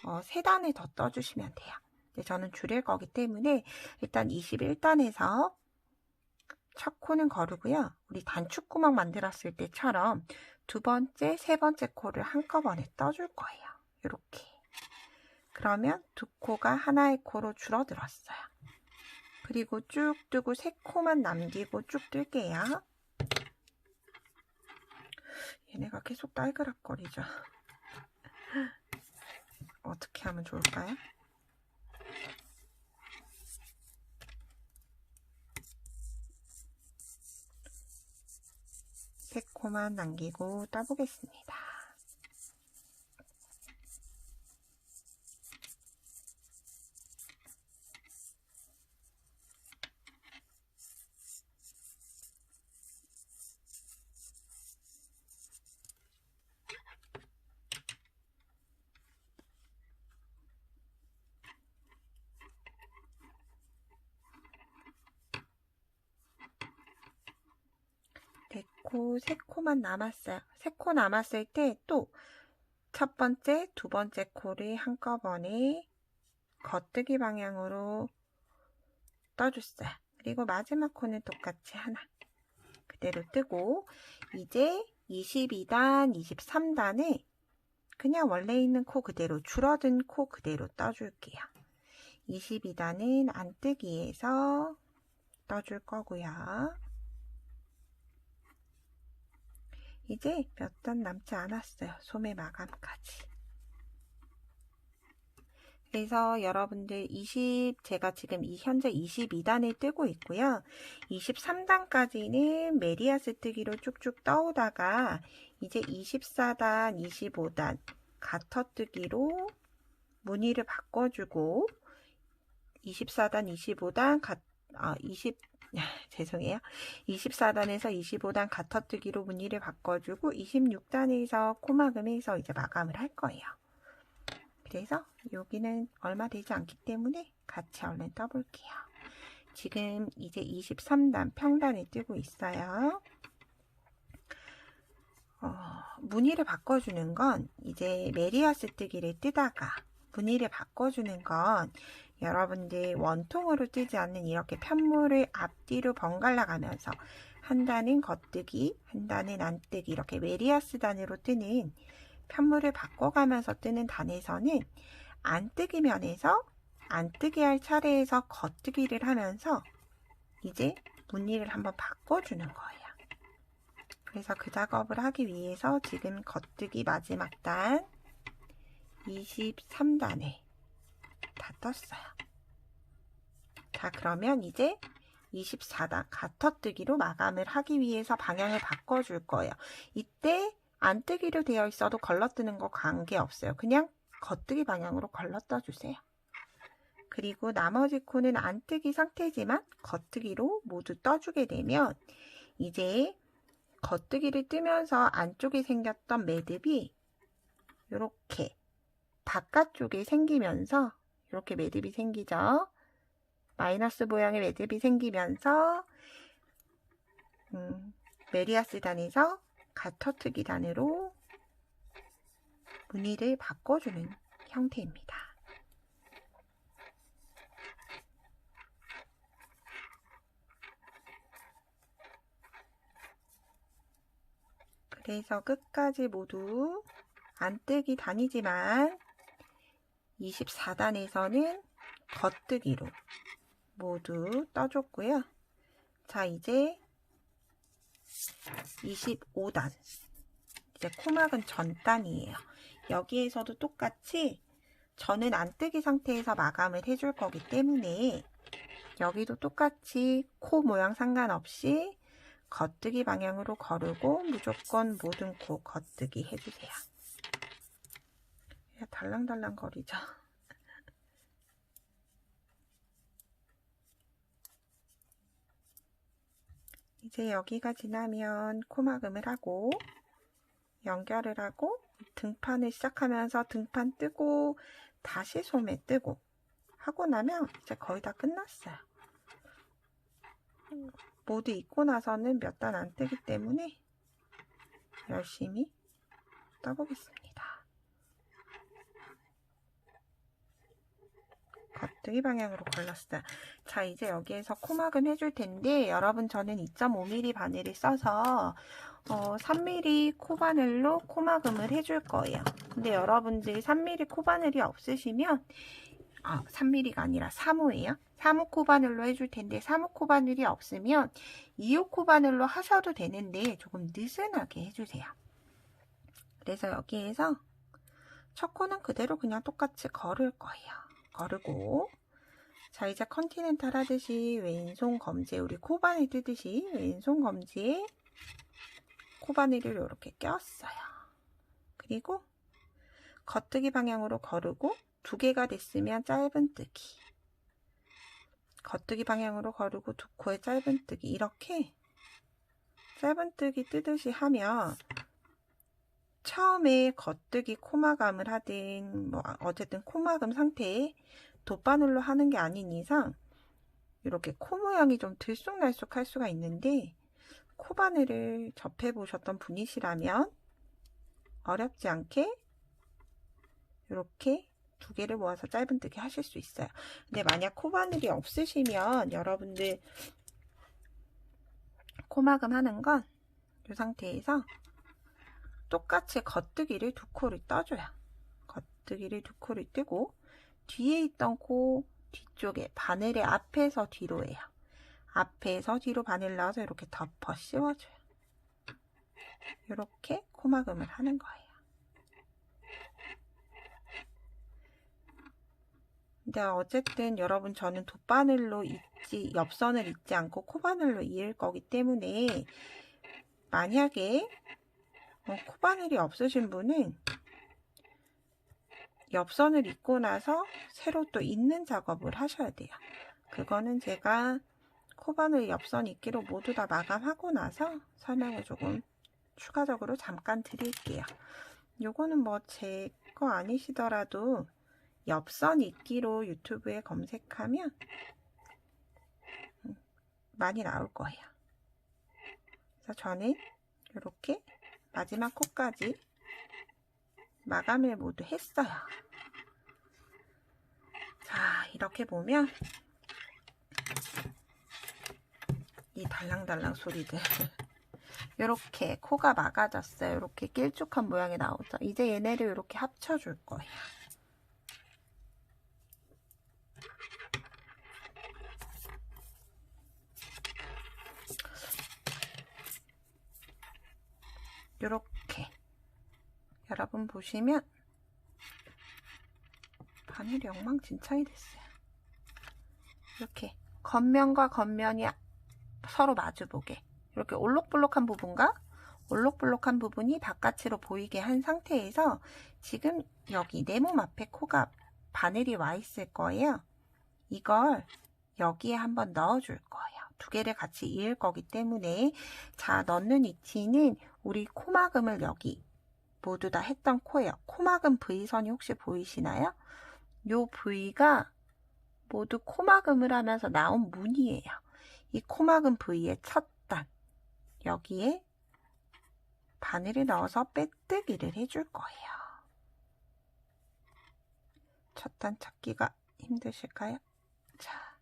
3단을 더 떠주시면 돼요. 근데 저는 줄일 거기 때문에 일단 21단에서 첫 코는 거르고요. 우리 단축구멍 만들었을 때처럼 두 번째, 세 번째 코를 한꺼번에 떠줄 거예요. 이렇게. 그러면 두 코가 하나의 코로 줄어들었어요. 그리고 쭉 뜨고 3코만 남기고 쭉 뜰게요. 얘네가 계속 딸그락거리죠. 어떻게 하면 좋을까요? 세 코만 남기고 떠보겠습니다. 세 코만 남았어요. 3코 남았을 때 또 첫 번째, 두 번째 코를 한꺼번에 겉뜨기 방향으로 떠줬어요. 그리고 마지막 코는 똑같이 하나 그대로 뜨고 이제 22단, 23단을 그냥 원래 있는 코 그대로 줄어든 코 그대로 떠줄게요. 22단은 안뜨기에서 떠줄 거고요. 이제 몇 단 남지 않았어요. 소매 마감까지. 그래서 여러분들 제가 지금 현재 22단을 뜨고 있고요. 23단까지는 메리아스 뜨기로 쭉쭉 떠오다가 이제 24단, 25단 가터뜨기로 무늬를 바꿔주고 24단, 25단 죄송해요. 24단에서 25단 가터뜨기로 무늬를 바꿔주고 26단에서 코막음해서 이제 마감을 할 거예요. 그래서 여기는 얼마 되지 않기 때문에 같이 얼른 떠볼게요. 지금 이제 23단 평단을 뜨고 있어요. 무늬를 바꿔주는 건 이제 메리아스 뜨기를 뜨다가 무늬를 바꿔주는 건 여러분들 원통으로 뜨지 않는 이렇게 편물을 앞뒤로 번갈아 가면서 한 단은 겉뜨기, 한 단은 안뜨기 이렇게 메리아스 단으로 뜨는 편물을 바꿔가면서 뜨는 단에서는 안뜨기 면에서 안뜨기 할 차례에서 겉뜨기를 하면서 이제 무늬를 한번 바꿔주는 거예요. 그래서 그 작업을 하기 위해서 지금 겉뜨기 마지막 단 23단에 다 떴어요. 자, 그러면 이제 24단 가터뜨기로 마감을 하기 위해서 방향을 바꿔줄 거예요. 이때 안뜨기로 되어 있어도 걸러뜨는 거 관계없어요. 그냥 겉뜨기 방향으로 걸러떠 주세요. 그리고 나머지 코는 안뜨기 상태지만 겉뜨기로 모두 떠주게 되면 이제 겉뜨기를 뜨면서 안쪽에 생겼던 매듭이 이렇게 바깥쪽에 생기면서 이렇게 매듭이 생기죠. 마이너스 모양의 매듭이 생기면서 메리아스 단에서 가터뜨기 단으로 무늬를 바꿔주는 형태입니다. 그래서 끝까지 모두 안뜨기 단이지만 24단에서는 겉뜨기로 모두 떠줬고요. 자, 이제 25단 이제 코막은 전단이에요. 여기에서도 똑같이 저는 안뜨기 상태에서 마감을 해줄 거기 때문에 여기도 똑같이 코 모양 상관없이 겉뜨기 방향으로 거르고 무조건 모든 코 겉뜨기 해주세요. 달랑달랑 거리죠. 이제 여기가 지나면 코막음을 하고 연결을 하고 등판을 시작하면서 등판 뜨고 다시 소매 뜨고 하고 나면 이제 거의 다 끝났어요. 모두 입고 나서는 몇 단 안 뜨기 때문에 열심히 떠보겠습니다. 겉뜨기 방향으로 걸렀어요. 자, 이제 여기에서 코막음 해줄 텐데 여러분 저는 2.5mm 바늘을 써서 3mm 코바늘로 코막음을 해줄 거예요. 근데 여러분들이 3mm 코바늘이 없으시면 3mm가 아니라 3호예요. 3호 코바늘로 해줄 텐데 3호 코바늘이 없으면 2호 코바늘로 하셔도 되는데 조금 느슨하게 해주세요. 그래서 여기에서 첫 코는 그대로 그냥 똑같이 걸을 거예요. 거르고 자, 이제 컨티넨탈 하듯이 왼손 검지에 우리 코바늘 뜨듯이 왼손 검지에 코바늘을 이렇게 꼈어요. 그리고 겉뜨기 방향으로 거르고 두 개가 됐으면 짧은 뜨기, 겉뜨기 방향으로 거르고 두 코에 짧은 뜨기, 이렇게 짧은 뜨기 뜨듯이 하면 처음에 겉뜨기 코마감을 하든 어쨌든 코마감 상태에 돗바늘로 하는 게 아닌 이상 이렇게 코 모양이 좀 들쑥날쑥 할 수가 있는데 코바늘을 접해 보셨던 분이시라면 어렵지 않게 이렇게 두 개를 모아서 짧은 뜨기 하실 수 있어요. 근데 만약 코바늘이 없으시면 여러분들 코막음 하는 건 이 상태에서 똑같이 겉뜨기를 두 코를 떠줘요. 겉뜨기를 두 코를 뜨고 뒤에 있던 코 뒤쪽에 바늘의 앞에서 뒤로 해요. 앞에서 뒤로 바늘 넣어서 이렇게 덮어 씌워줘요. 이렇게 코막음을 하는 거예요. 근데 어쨌든 여러분, 저는 돗바늘로 옆선을 잇지 않고 코바늘로 이을 거기 때문에 만약에 코바늘이 없으신 분은 옆선을 잇고 나서 새로 또 잇는 작업을 하셔야 돼요. 그거는 제가 코바늘 옆선 잇기로 모두 다 마감하고 나서 설명을 조금 추가적으로 잠깐 드릴게요. 요거는 뭐 제 거 아니시더라도 옆선 잇기로 유튜브에 검색하면 많이 나올 거예요. 그래서 저는 이렇게 마지막 코까지 마감을 모두 했어요. 자, 이렇게 보면 이 달랑달랑 소리들 이렇게 코가 막아졌어요. 이렇게 길쭉한 모양이 나오죠. 이제 얘네를 이렇게 합쳐줄 거예요. 이렇게 여러분 보시면 바늘이 엉망진창이 됐어요. 이렇게 겉면과 겉면이 서로 마주보게, 이렇게 올록볼록한 부분과 올록볼록한 부분이 바깥으로 보이게 한 상태에서 지금 여기 내 몸 앞에 코가 바늘이 와 있을 거예요. 이걸 여기에 한번 넣어줄 거예요. 두 개를 같이 이을 거기 때문에, 자, 넣는 위치는 우리 코막음을 여기 모두 다 했던 코예요. 코막음 V선이 혹시 보이시나요? 요 V가 모두 코막음을 하면서 나온 무늬예요. 이 코막음 V의 첫 단, 여기에 바늘을 넣어서 빼뜨기를 해줄 거예요. 첫 단 찾기가 힘드실까요? 자,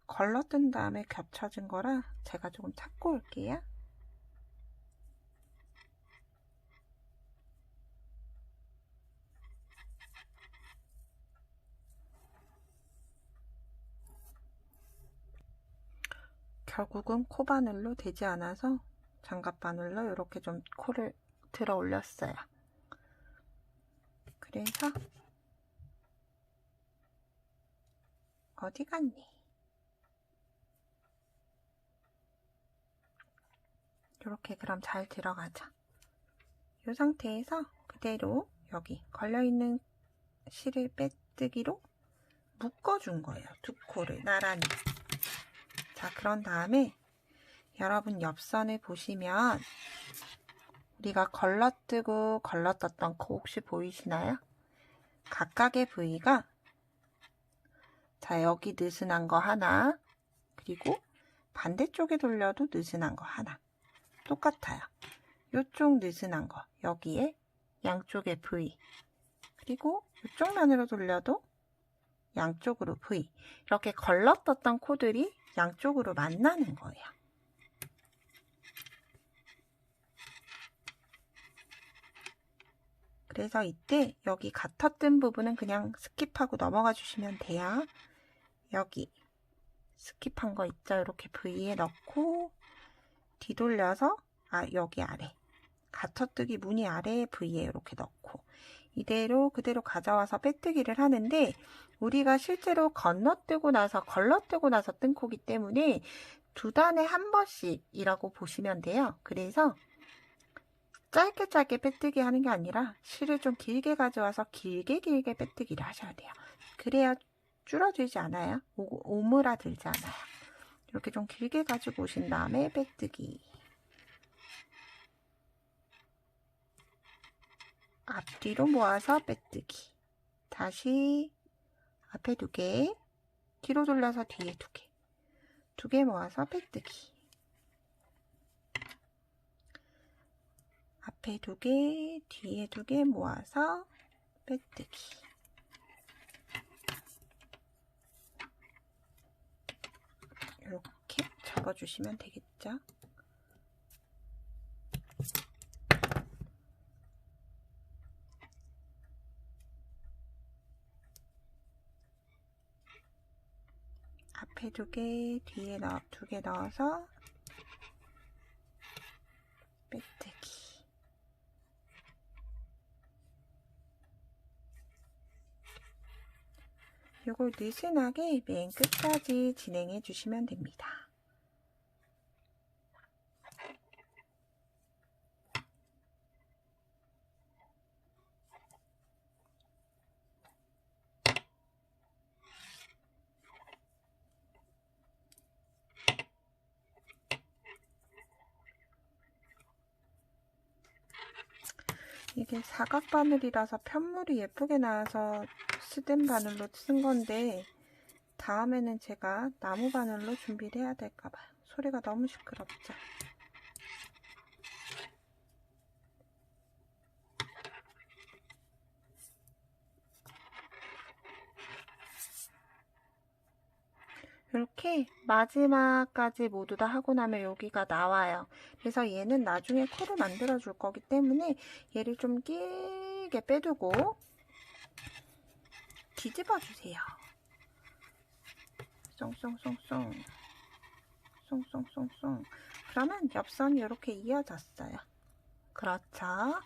걸러뜬 다음에 겹쳐진 거라 제가 조금 찾고 올게요. 결국은 코바늘로 되지 않아서 장갑바늘로 이렇게 좀 코를 들어 올렸어요. 그래서 어디 갔니? 이렇게 그럼 잘 들어가자. 이 상태에서 그대로 여기 걸려있는 실을 빼뜨기로 묶어준 거예요. 두 코를 나란히. 자, 그런 다음에 여러분 옆선을 보시면 우리가 걸러뜨고 걸러떴던 코 혹시 보이시나요? 각각의 부위가, 자, 여기 느슨한 거 하나, 그리고 반대쪽에 돌려도 느슨한 거 하나. 똑같아요. 이쪽 느슨한 거, 여기에 양쪽의 부위, 그리고 이쪽 면으로 돌려도 양쪽으로 V, 이렇게 걸러떴던 코들이 양쪽으로 만나는 거예요. 그래서 이때 여기 같았던 부분은 그냥 스킵하고 넘어가 주시면 돼요. 여기 스킵한 거 있죠? 이렇게 V에 넣고 뒤돌려서 여기 아래 가터뜨기 무늬 아래에 V에 이렇게 넣고 이대로 그대로 가져와서 빼뜨기를 하는데, 우리가 실제로 건너뜨고 나서 걸러뜨고 나서 뜬 코기 때문에 두 단에 한 번씩이라고 보시면 돼요. 그래서 짧게 짧게 빼뜨기 하는 게 아니라 실을 좀 길게 가져와서 길게 빼뜨기를 하셔야 돼요. 그래야 줄어들지 않아요. 오므라들지 않아요. 이렇게 좀 길게 가지고 오신 다음에 빼뜨기. 앞뒤로 모아서 빼뜨기. 다시 앞에 두 개, 뒤로 돌려서 뒤에 두 개. 두 개 모아서 빼뜨기. 앞에 두 개, 뒤에 두 개 모아서 빼뜨기. 이렇게 접어주시면 되겠죠? 앞에 2개, 뒤에 2개 넣어서 빼뜨기. 이걸 느슨하게 맨 끝까지 진행해 주시면 됩니다. 이게 사각 바늘이라서 편물이 예쁘게 나와서 스댄 바늘로 쓴 건데 다음에는 제가 나무 바늘로 준비를 해야 될까봐요. 소리가 너무 시끄럽죠. 이렇게 마지막까지 모두 다 하고 나면 여기가 나와요. 그래서 얘는 나중에 코를 만들어 줄 거기 때문에 얘를 좀 길게 빼두고 뒤집어 주세요. 쏭쏭쏭쏭 쏭쏭쏭쏭. 그러면 옆선이 이렇게 이어졌어요. 그렇죠.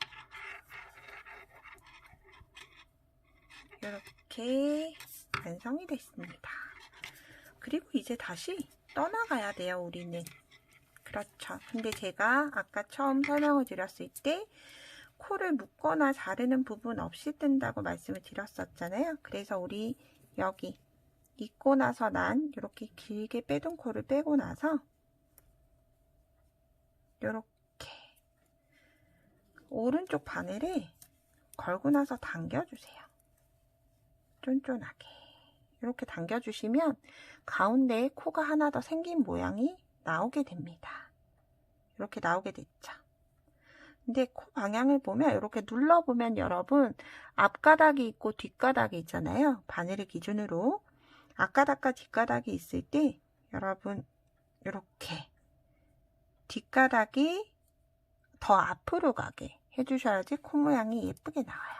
이렇게 완성이 됐습니다. 그리고 이제 다시 떠나가야 돼요, 우리는. 그렇죠. 근데 제가 아까 처음 설명을 드렸을 때 코를 묶거나 자르는 부분 없이 뜬다고 말씀을 드렸었잖아요. 그래서 우리 여기 입고 나서 난 이렇게 길게 빼둔 코를 빼고 나서 이렇게 오른쪽 바늘을 걸고 나서 당겨주세요. 쫀쫀하게. 이렇게 당겨주시면 가운데에 코가 하나 더 생긴 모양이 나오게 됩니다. 이렇게 나오게 됐죠. 근데 코 방향을 보면 이렇게 눌러보면 여러분 앞가닥이 있고 뒷가닥이 있잖아요. 바늘을 기준으로 앞가닥과 뒷가닥이 있을 때 여러분 이렇게 뒷가닥이 더 앞으로 가게 해주셔야지 코 모양이 예쁘게 나와요.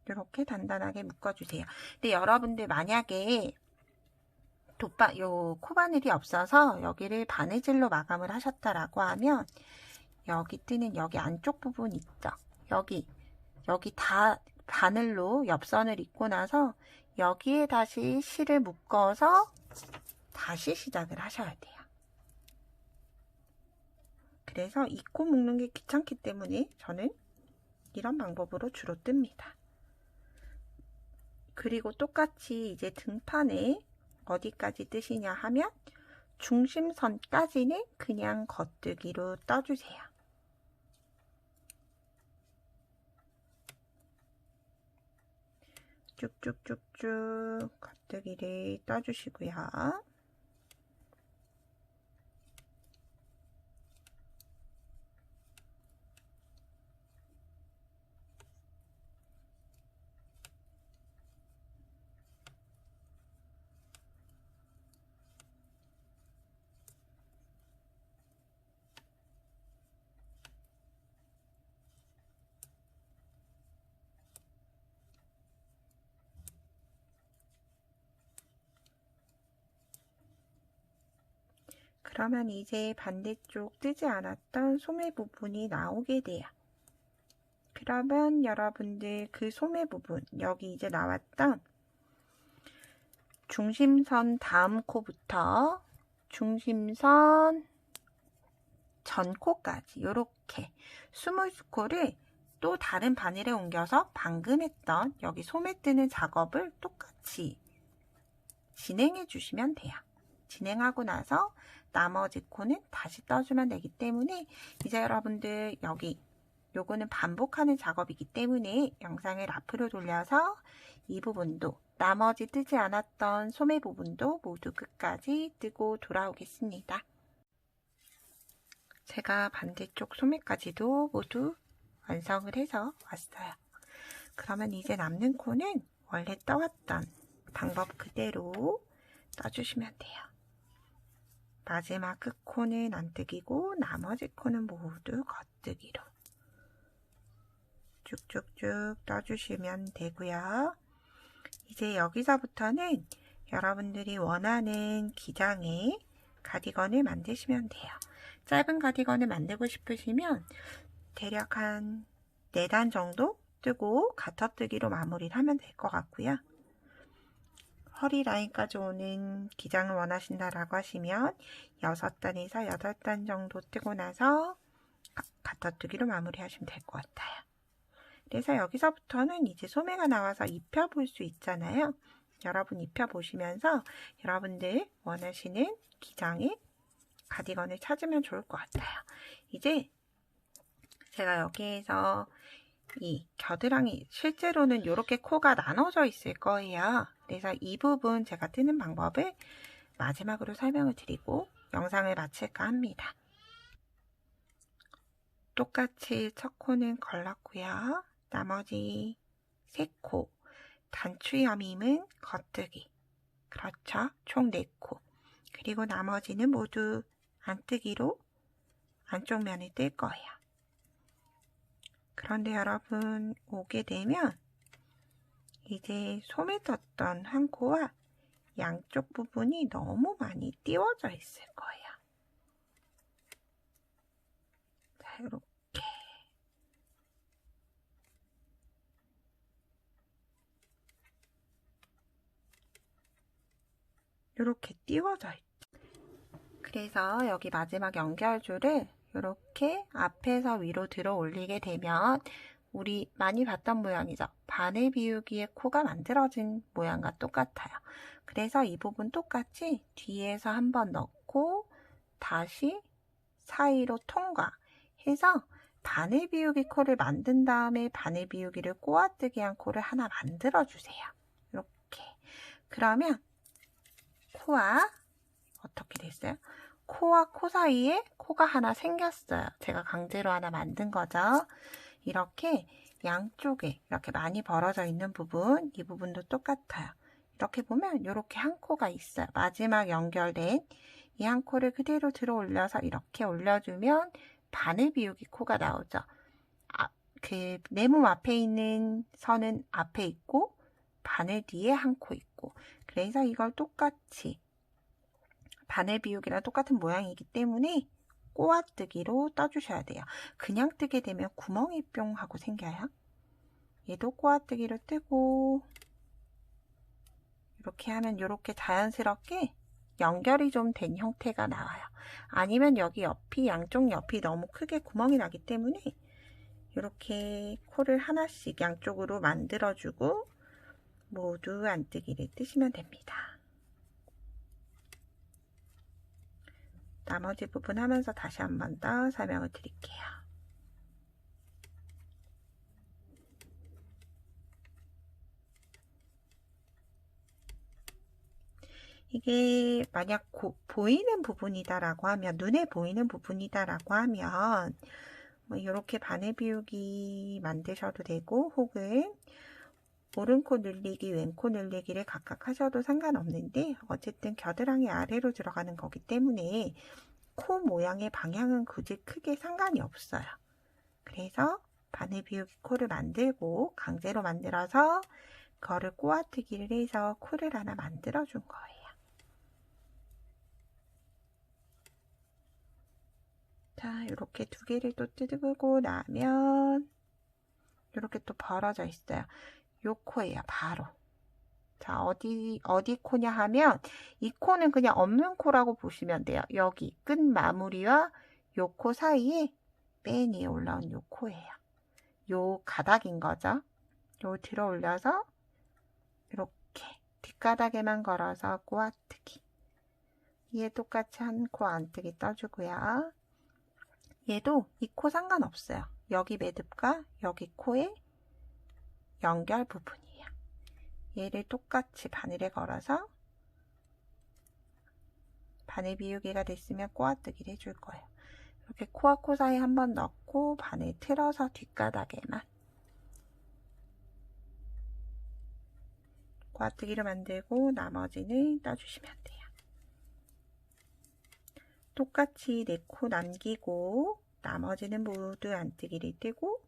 이렇게 단단하게 묶어주세요. 근데 여러분들 만약에 요 코바늘이 없어서 여기를 바느질로 마감을 하셨다라고 하면 여기 뜨는 여기 안쪽 부분 있죠? 여기 다 바늘로 옆선을 입고 나서 여기에 다시 실을 묶어서 다시 시작을 하셔야 돼요. 그래서 이 코 묶는 게 귀찮기 때문에 저는 이런 방법으로 주로 뜹니다. 그리고 똑같이 이제 등판에 어디까지 뜨시냐 하면 중심선까지는 그냥 겉뜨기로 떠주세요. 쭉쭉쭉쭉 겉뜨기를 떠주시고요. 그러면 이제 반대쪽 뜨지 않았던 소매 부분이 나오게 돼요. 그러면 여러분들 그 소매 부분, 여기 이제 나왔던 중심선 다음 코부터 중심선 전 코까지 이렇게 20코를 또 다른 바늘에 옮겨서 방금 했던 여기 소매 뜨는 작업을 똑같이 진행해 주시면 돼요. 진행하고 나서 나머지 코는 다시 떠주면 되기 때문에 이제 여러분들 여기 요거는 반복하는 작업이기 때문에 영상을 앞으로 돌려서 이 부분도 나머지 뜨지 않았던 소매 부분도 모두 끝까지 뜨고 돌아오겠습니다. 제가 반대쪽 소매까지도 모두 완성을 해서 왔어요. 그러면 이제 남는 코는 원래 떠왔던 방법 그대로 떠주시면 돼요. 마지막 끝코는 안 뜨기고 나머지 코는 모두 겉뜨기로 쭉쭉쭉 떠주시면 되고요. 이제 여기서부터는 여러분들이 원하는 기장의 가디건을 만드시면 돼요. 짧은 가디건을 만들고 싶으시면 대략 한 4단 정도 뜨고 가터뜨기로 마무리를 하면 될 것 같고요. 허리 라인까지 오는 기장을 원하신다라고 하시면 6단에서 8단 정도 뜨고 나서 가터뜨기로 마무리하시면 될 것 같아요. 그래서 여기서부터는 이제 소매가 나와서 입혀볼 수 있잖아요. 여러분 입혀보시면서 여러분들 원하시는 기장의 가디건을 찾으면 좋을 것 같아요. 이제 제가 여기에서 이 겨드랑이 실제로는 이렇게 코가 나눠져 있을 거예요. 그래서 이 부분 제가 뜨는 방법을 마지막으로 설명을 드리고 영상을 마칠까 합니다. 똑같이 첫 코는 걸렀고요. 나머지 3코 단추 여밈은 겉뜨기. 그렇죠. 총 4코. 그리고 나머지는 모두 안뜨기로 안쪽 면을 뜰 거예요. 그런데 여러분 오게 되면 이제 소매 떴던 한 코와 양쪽 부분이 너무 많이 띄워져 있을 거예요. 자, 이렇게 띄워져 있죠. 그래서 여기 마지막 연결줄을 이렇게 앞에서 위로 들어 올리게 되면 우리 많이 봤던 모양이죠. 바늘 비우기의 코가 만들어진 모양과 똑같아요. 그래서 이 부분 똑같이 뒤에서 한번 넣고 다시 사이로 통과해서 바늘 비우기 코를 만든 다음에 바늘 비우기를 꼬아뜨기 한 코를 하나 만들어 주세요. 이렇게. 그러면 코와 어떻게 됐어요? 코와 코 사이에 코가 하나 생겼어요. 제가 강제로 하나 만든 거죠. 이렇게 양쪽에 이렇게 많이 벌어져 있는 부분, 이 부분도 똑같아요. 이렇게 보면 이렇게 한 코가 있어요. 마지막 연결된 이 한 코를 그대로 들어 올려서 이렇게 올려주면 바늘 비우기 코가 나오죠. 그 네모 앞에 있는 선은 앞에 있고 바늘 뒤에 한 코 있고, 그래서 이걸 똑같이 바늘 비우기랑 똑같은 모양이기 때문에 꼬아뜨기로 떠주셔야 돼요. 그냥 뜨게 되면 구멍이 뿅 하고 생겨요. 얘도 꼬아뜨기로 뜨고 이렇게 하면 이렇게 자연스럽게 연결이 좀 된 형태가 나와요. 아니면 여기 옆이, 양쪽 옆이 너무 크게 구멍이 나기 때문에 이렇게 코를 하나씩 양쪽으로 만들어주고 모두 안뜨기를 뜨시면 됩니다. 나머지 부분 하면서 다시 한 번 더 설명을 드릴게요. 이게 만약 보이는 부분이다라고 하면, 눈에 보이는 부분이다라고 하면 뭐 이렇게 바늘 비우기 만드셔도 되고, 혹은 오른코 늘리기, 왼코 늘리기를 각각 하셔도 상관없는데, 어쨌든 겨드랑이 아래로 들어가는 거기 때문에 코 모양의 방향은 굳이 크게 상관이 없어요. 그래서 바늘 비우기 코를 만들고 강제로 만들어서 그거를 꼬아뜨기를 해서 코를 하나 만들어 준 거예요. 자, 이렇게 2개를 또 뜯고 나면 이렇게 또 벌어져 있어요. 요 코예요, 바로. 자, 어디 코냐 하면 이 코는 그냥 없는 코라고 보시면 돼요. 여기 끝 마무리와 요 코 사이에 맨 위에 올라온 요 코예요. 요 가닥인 거죠. 요 들어 올려서 이렇게 뒷가닥에만 걸어서 꼬아뜨기. 얘 똑같이 한 코 안뜨기 떠주고요. 얘도 이 코 상관없어요. 여기 매듭과 여기 코의 연결 부분이에요. 얘를 똑같이 바늘에 걸어서 바늘 비우기가 됐으면 꼬아뜨기를 해줄 거예요. 이렇게 코와 코 사이 한번 넣고 바늘 틀어서 뒷가닥에만 꼬아뜨기를 만들고 나머지는 떠주시면 돼요. 똑같이 4코 남기고 나머지는 모두 안뜨기를 뜨고,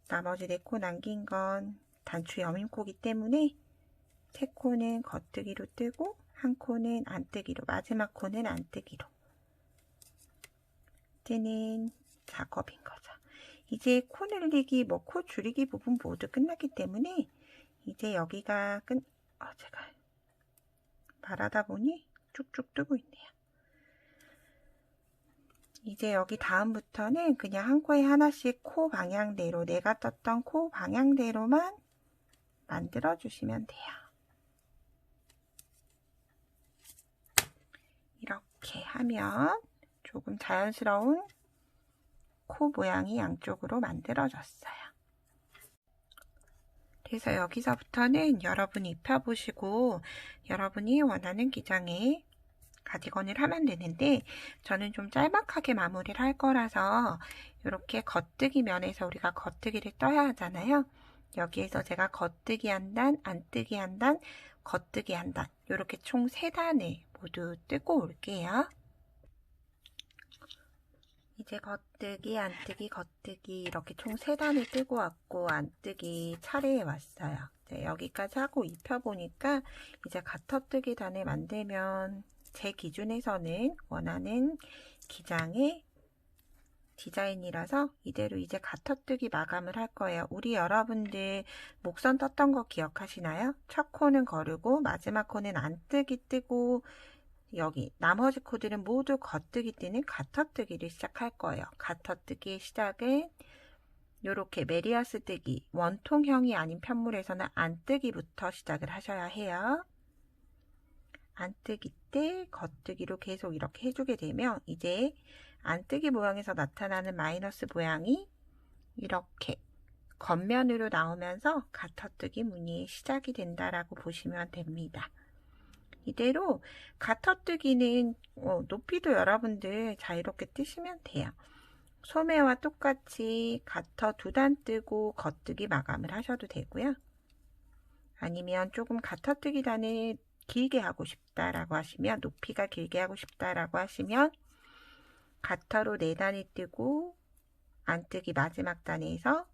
나머지 4코 남긴 건 단추 여밈코기 때문에 세 코는 겉뜨기로 뜨고 한 코는 안뜨기로, 마지막 코는 안뜨기로 뜨는 작업인 거죠. 이제 코 늘리기, 코 줄이기 부분 모두 끝났기 때문에 이제 여기가 제가 말하다 보니 쭉쭉 뜨고 있네요. 이제 여기 다음부터는 그냥 한 코에 하나씩 코 방향대로, 내가 떴던 코 방향대로만 만들어 주시면 돼요. 이렇게 하면 조금 자연스러운 코 모양이 양쪽으로 만들어졌어요. 그래서 여기서부터는 여러분이 입혀보시고 여러분이 원하는 기장에 가디건을 하면 되는데, 저는 좀 짤막하게 마무리를 할 거라서 이렇게 겉뜨기 면에서 우리가 겉뜨기를 떠야 하잖아요. 여기에서 제가 겉뜨기 한 단, 안뜨기 한 단, 겉뜨기 한 단, 이렇게 총 3단을 모두 뜨고 올게요. 이제 겉뜨기, 안뜨기, 겉뜨기 이렇게 총 3단을 뜨고 왔고, 안뜨기 차례에 왔어요. 이제 여기까지 하고 입혀보니까 이제 가터뜨기 단을 만들면 제 기준에서는 원하는 기장의 디자인이라서 이대로 이제 가터뜨기 마감을 할 거예요. 우리 여러분들 목선 떴던 거 기억하시나요? 첫 코는 거르고 마지막 코는 안뜨기 뜨고, 여기 나머지 코들은 모두 겉뜨기 뜨는 가터뜨기를 시작할 거예요. 가터뜨기의 시작은 이렇게 메리아스 뜨기, 원통형이 아닌 편물에서는 안뜨기부터 시작을 하셔야 해요. 안뜨기 때 겉뜨기로 계속 이렇게 해주게 되면 이제 안뜨기 모양에서 나타나는 마이너스 모양이 이렇게 겉면으로 나오면서 가터뜨기 무늬의 시작이 된다라고 보시면 됩니다. 이대로 가터뜨기는 높이도 여러분들 자유롭게 뜨시면 돼요. 소매와 똑같이 가터 2단 뜨고 겉뜨기 마감을 하셔도 되고요. 아니면 조금 가터뜨기 단을 길게 하고 싶다라고 하시면, 높이가 길게 하고 싶다라고 하시면 가터로 4단이 뜨고 안뜨기 마지막 단에서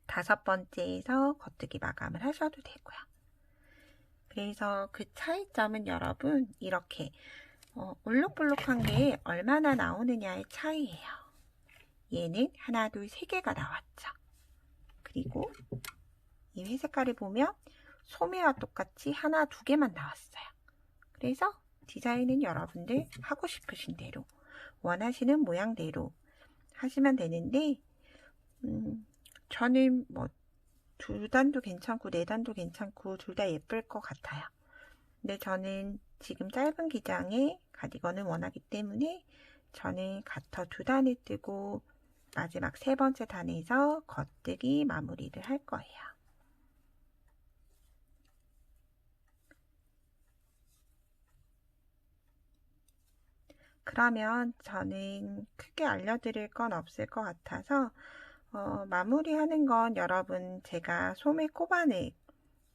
5번째에서 겉뜨기 마감을 하셔도 되고요. 그래서 그 차이점은 여러분 이렇게 올록볼록한 게 얼마나 나오느냐의 차이예요. 얘는 하나, 둘, 3개가 나왔죠. 그리고 이 회색깔을 보면 소매와 똑같이 하나, 2개만 나왔어요. 그래서 디자인은 여러분들 하고 싶으신 대로, 원하시는 모양대로 하시면 되는데, 저는 2단도 괜찮고 4단도 괜찮고 둘 다 예쁠 것 같아요. 근데 저는 지금 짧은 기장에 가디건을 원하기 때문에 저는 가터 2단을 뜨고 마지막 3번째 단에서 겉뜨기 마무리를 할 거예요. 그러면 저는 크게 알려드릴 건 없을 것 같아서 마무리하는 건 여러분 제가 소매 코바늘,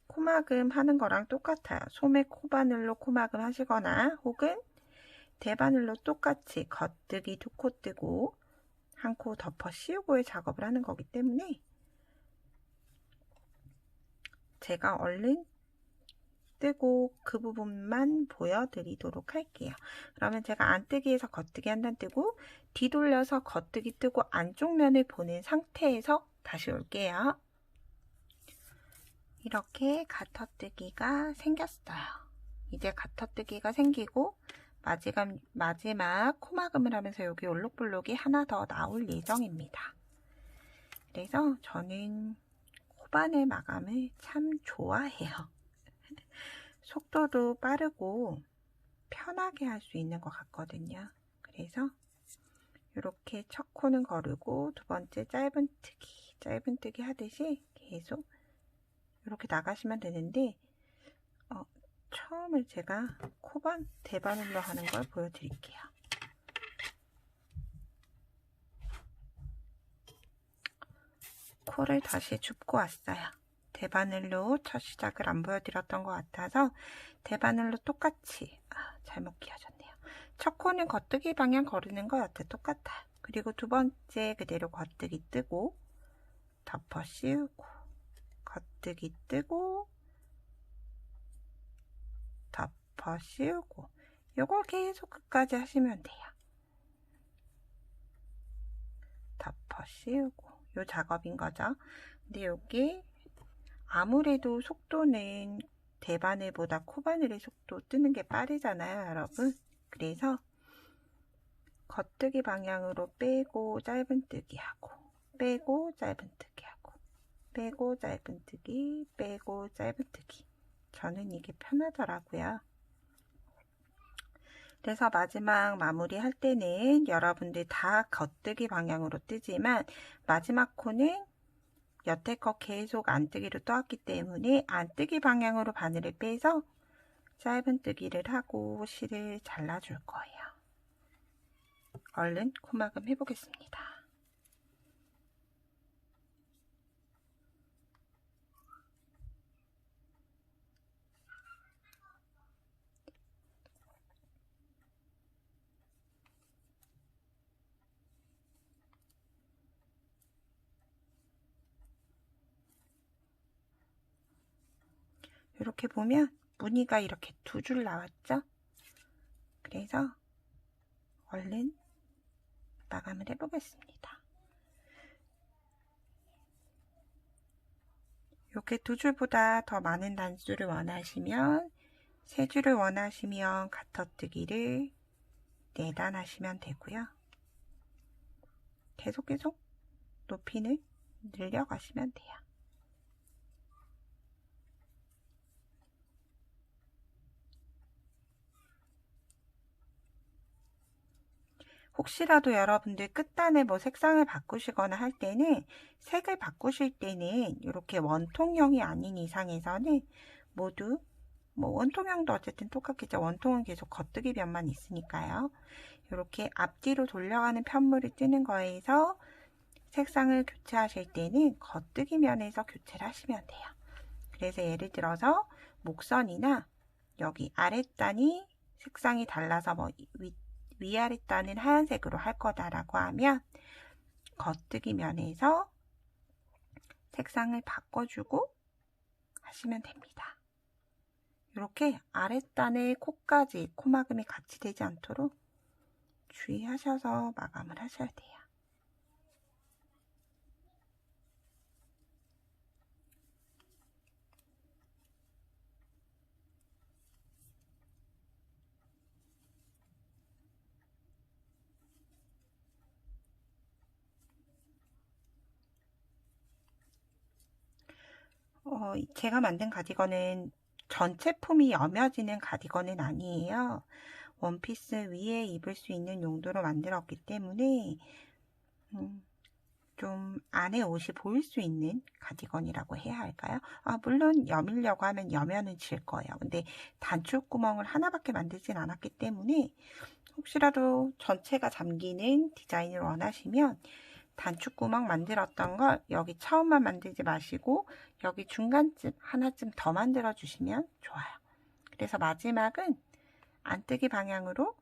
코막음 하는 거랑 똑같아요. 소매 코바늘로 코막음 하시거나 혹은 대바늘로 똑같이 겉뜨기 2코 뜨고 한 코 덮어 씌우고의 작업을 하는 거기 때문에 제가 얼른 뜨고 그 부분만 보여드리도록 할게요. 그러면 제가 안뜨기에서 겉뜨기 한 단 뜨고 뒤돌려서 겉뜨기 뜨고 안쪽 면을 보는 상태에서 다시 올게요. 이렇게 가터뜨기가 생겼어요. 이제 가터뜨기가 생기고 마지막 코막음을 하면서 여기 올록볼록이 하나 더 나올 예정입니다. 그래서 저는 코바늘 마감을 참 좋아해요. 속도도 빠르고 편하게 할 수 있는 것 같거든요. 그래서 이렇게 첫 코는 거르고 2번째 짧은 뜨기 하듯이 계속 이렇게 나가시면 되는데, 처음에 제가 대바늘로 하는 걸 보여드릴게요. 코를 다시 줍고 왔어요. 대바늘로 첫 시작을 안 보여드렸던 것 같아서 대바늘로 똑같이, 잘못 끼워졌네요. 첫 코는 겉뜨기 방향 거르는 거 여태 똑같아요. 그리고 2번째 그대로 겉뜨기 뜨고 덮어 씌우고 겉뜨기 뜨고 덮어 씌우고, 요걸 계속 끝까지 하시면 돼요. 덮어 씌우고, 요 작업인 거죠. 근데 여기 아무래도 속도는 대바늘보다 코바늘의 속도 뜨는 게 빠르잖아요, 여러분. 그래서 겉뜨기 방향으로 빼고 짧은뜨기 하고, 빼고 짧은뜨기 하고, 빼고 짧은뜨기, 빼고 짧은뜨기. 저는 이게 편하더라고요. 그래서 마지막 마무리 할 때는 여러분들 다 겉뜨기 방향으로 뜨지만 마지막 코는 여태껏 계속 안뜨기로 떠왔기 때문에 안뜨기 방향으로 바늘을 빼서 짧은뜨기를 하고 실을 잘라줄 거예요. 얼른 코막음 해보겠습니다. 이렇게 보면 무늬가 이렇게 두 줄 나왔죠? 그래서 얼른 마감을 해보겠습니다. 이렇게 두 줄보다 더 많은 단수를 원하시면, 세 줄을 원하시면 가터뜨기를 4단 하시면 되고요. 계속 높이는 늘려가시면 돼요. 혹시라도 여러분들 끝단에 뭐 색상을 바꾸시거나 할 때는, 색을 바꾸실 때는 이렇게 원통형이 아닌 이상에서는 모두 뭐 원통형도 어쨌든 똑같겠죠. 원통은 계속 겉뜨기 변만 있으니까요. 이렇게 앞뒤로 돌려가는 편물을 뜨는 거에서 색상을 교체하실 때는 겉뜨기 면에서 교체를 하시면 돼요. 그래서 예를 들어서 목선이나 여기 아랫단이 색상이 달라서 뭐 위아랫단은 하얀색으로 할 거다라고 하면 겉뜨기 면에서 색상을 바꿔주고 하시면 됩니다. 이렇게 아랫단의 코까지 코막음이 같이 되지 않도록 주의하셔서 마감을 하셔야 돼요. 제가 만든 가디건은 전체 폼이 여며지는 가디건은 아니에요. 원피스 위에 입을 수 있는 용도로 만들었기 때문에 좀 안에 옷이 보일 수 있는 가디건이라고 해야 할까요? 물론 여밀려고 하면 여면은 질 거예요. 근데 단추구멍을 하나밖에 만들진 않았기 때문에 혹시라도 전체가 잠기는 디자인을 원하시면 단추구멍 만들었던 걸 여기 처음만 만들지 마시고 여기 중간쯤 하나쯤 더 만들어 주시면 좋아요. 그래서 마지막은 안뜨기 방향으로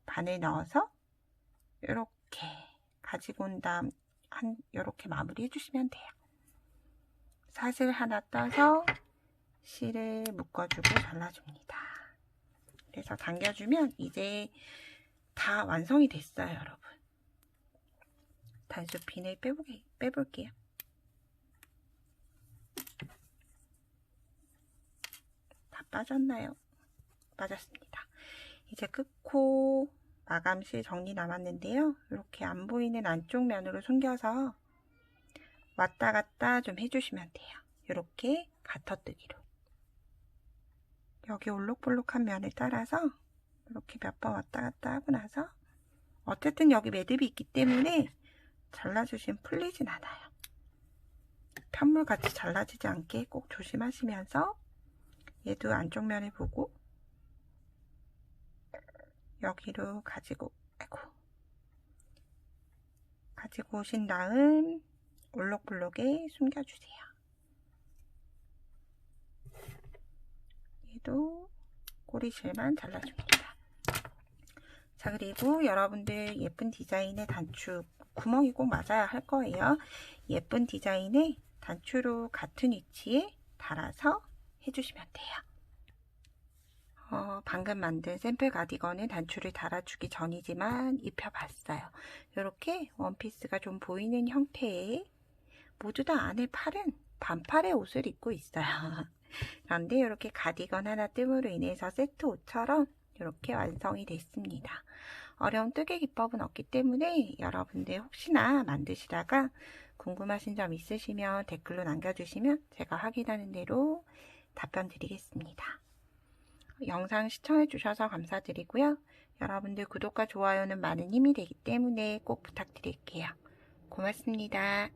바늘 넣어서 이렇게 가지고 온 다음 이렇게 마무리 해주시면 돼요. 사슬 하나 떠서 실을 묶어주고 잘라줍니다. 그래서 당겨주면 이제 다 완성이 됐어요, 여러분. 단수핀을 빼볼게요. 다 빠졌나요? 빠졌습니다. 이제 끝코 마감실 정리 남았는데요. 이렇게 안 보이는 안쪽 면으로 숨겨서 왔다 갔다 좀 해주시면 돼요. 이렇게 가터뜨기로. 여기 올록볼록한 면을 따라서 이렇게 몇 번 왔다 갔다 하고 나서 어쨌든 여기 매듭이 있기 때문에 잘라주시면 풀리진 않아요. 편물 같이 잘라지지 않게 꼭 조심하시면서 얘도 안쪽 면을 보고 여기로 가지고 오신 다음 올록블록에 숨겨주세요. 얘도 꼬리실만 잘라줍니다. 자, 그리고 여러분들 예쁜 디자인의 단추 구멍이 꼭 맞아야 할 거예요. 예쁜 디자인의 단추로 같은 위치에 달아서 해주시면 돼요. 방금 만든 샘플 가디건은 단추를 달아주기 전이지만 입혀봤어요. 이렇게 원피스가 좀 보이는 형태의 모두 다 안에 팔은 반팔의 옷을 입고 있어요. 그런데 이렇게 가디건 하나 뜸으로 인해서 세트 옷처럼 이렇게 완성이 됐습니다. 어려운 뜨개 기법은 없기 때문에 여러분들 혹시나 만드시다가 궁금하신 점 있으시면 댓글로 남겨주시면 제가 확인하는 대로 답변 드리겠습니다. 영상 시청해주셔서 감사드리고요. 여러분들 구독과 좋아요는 많은 힘이 되기 때문에 꼭 부탁드릴게요. 고맙습니다.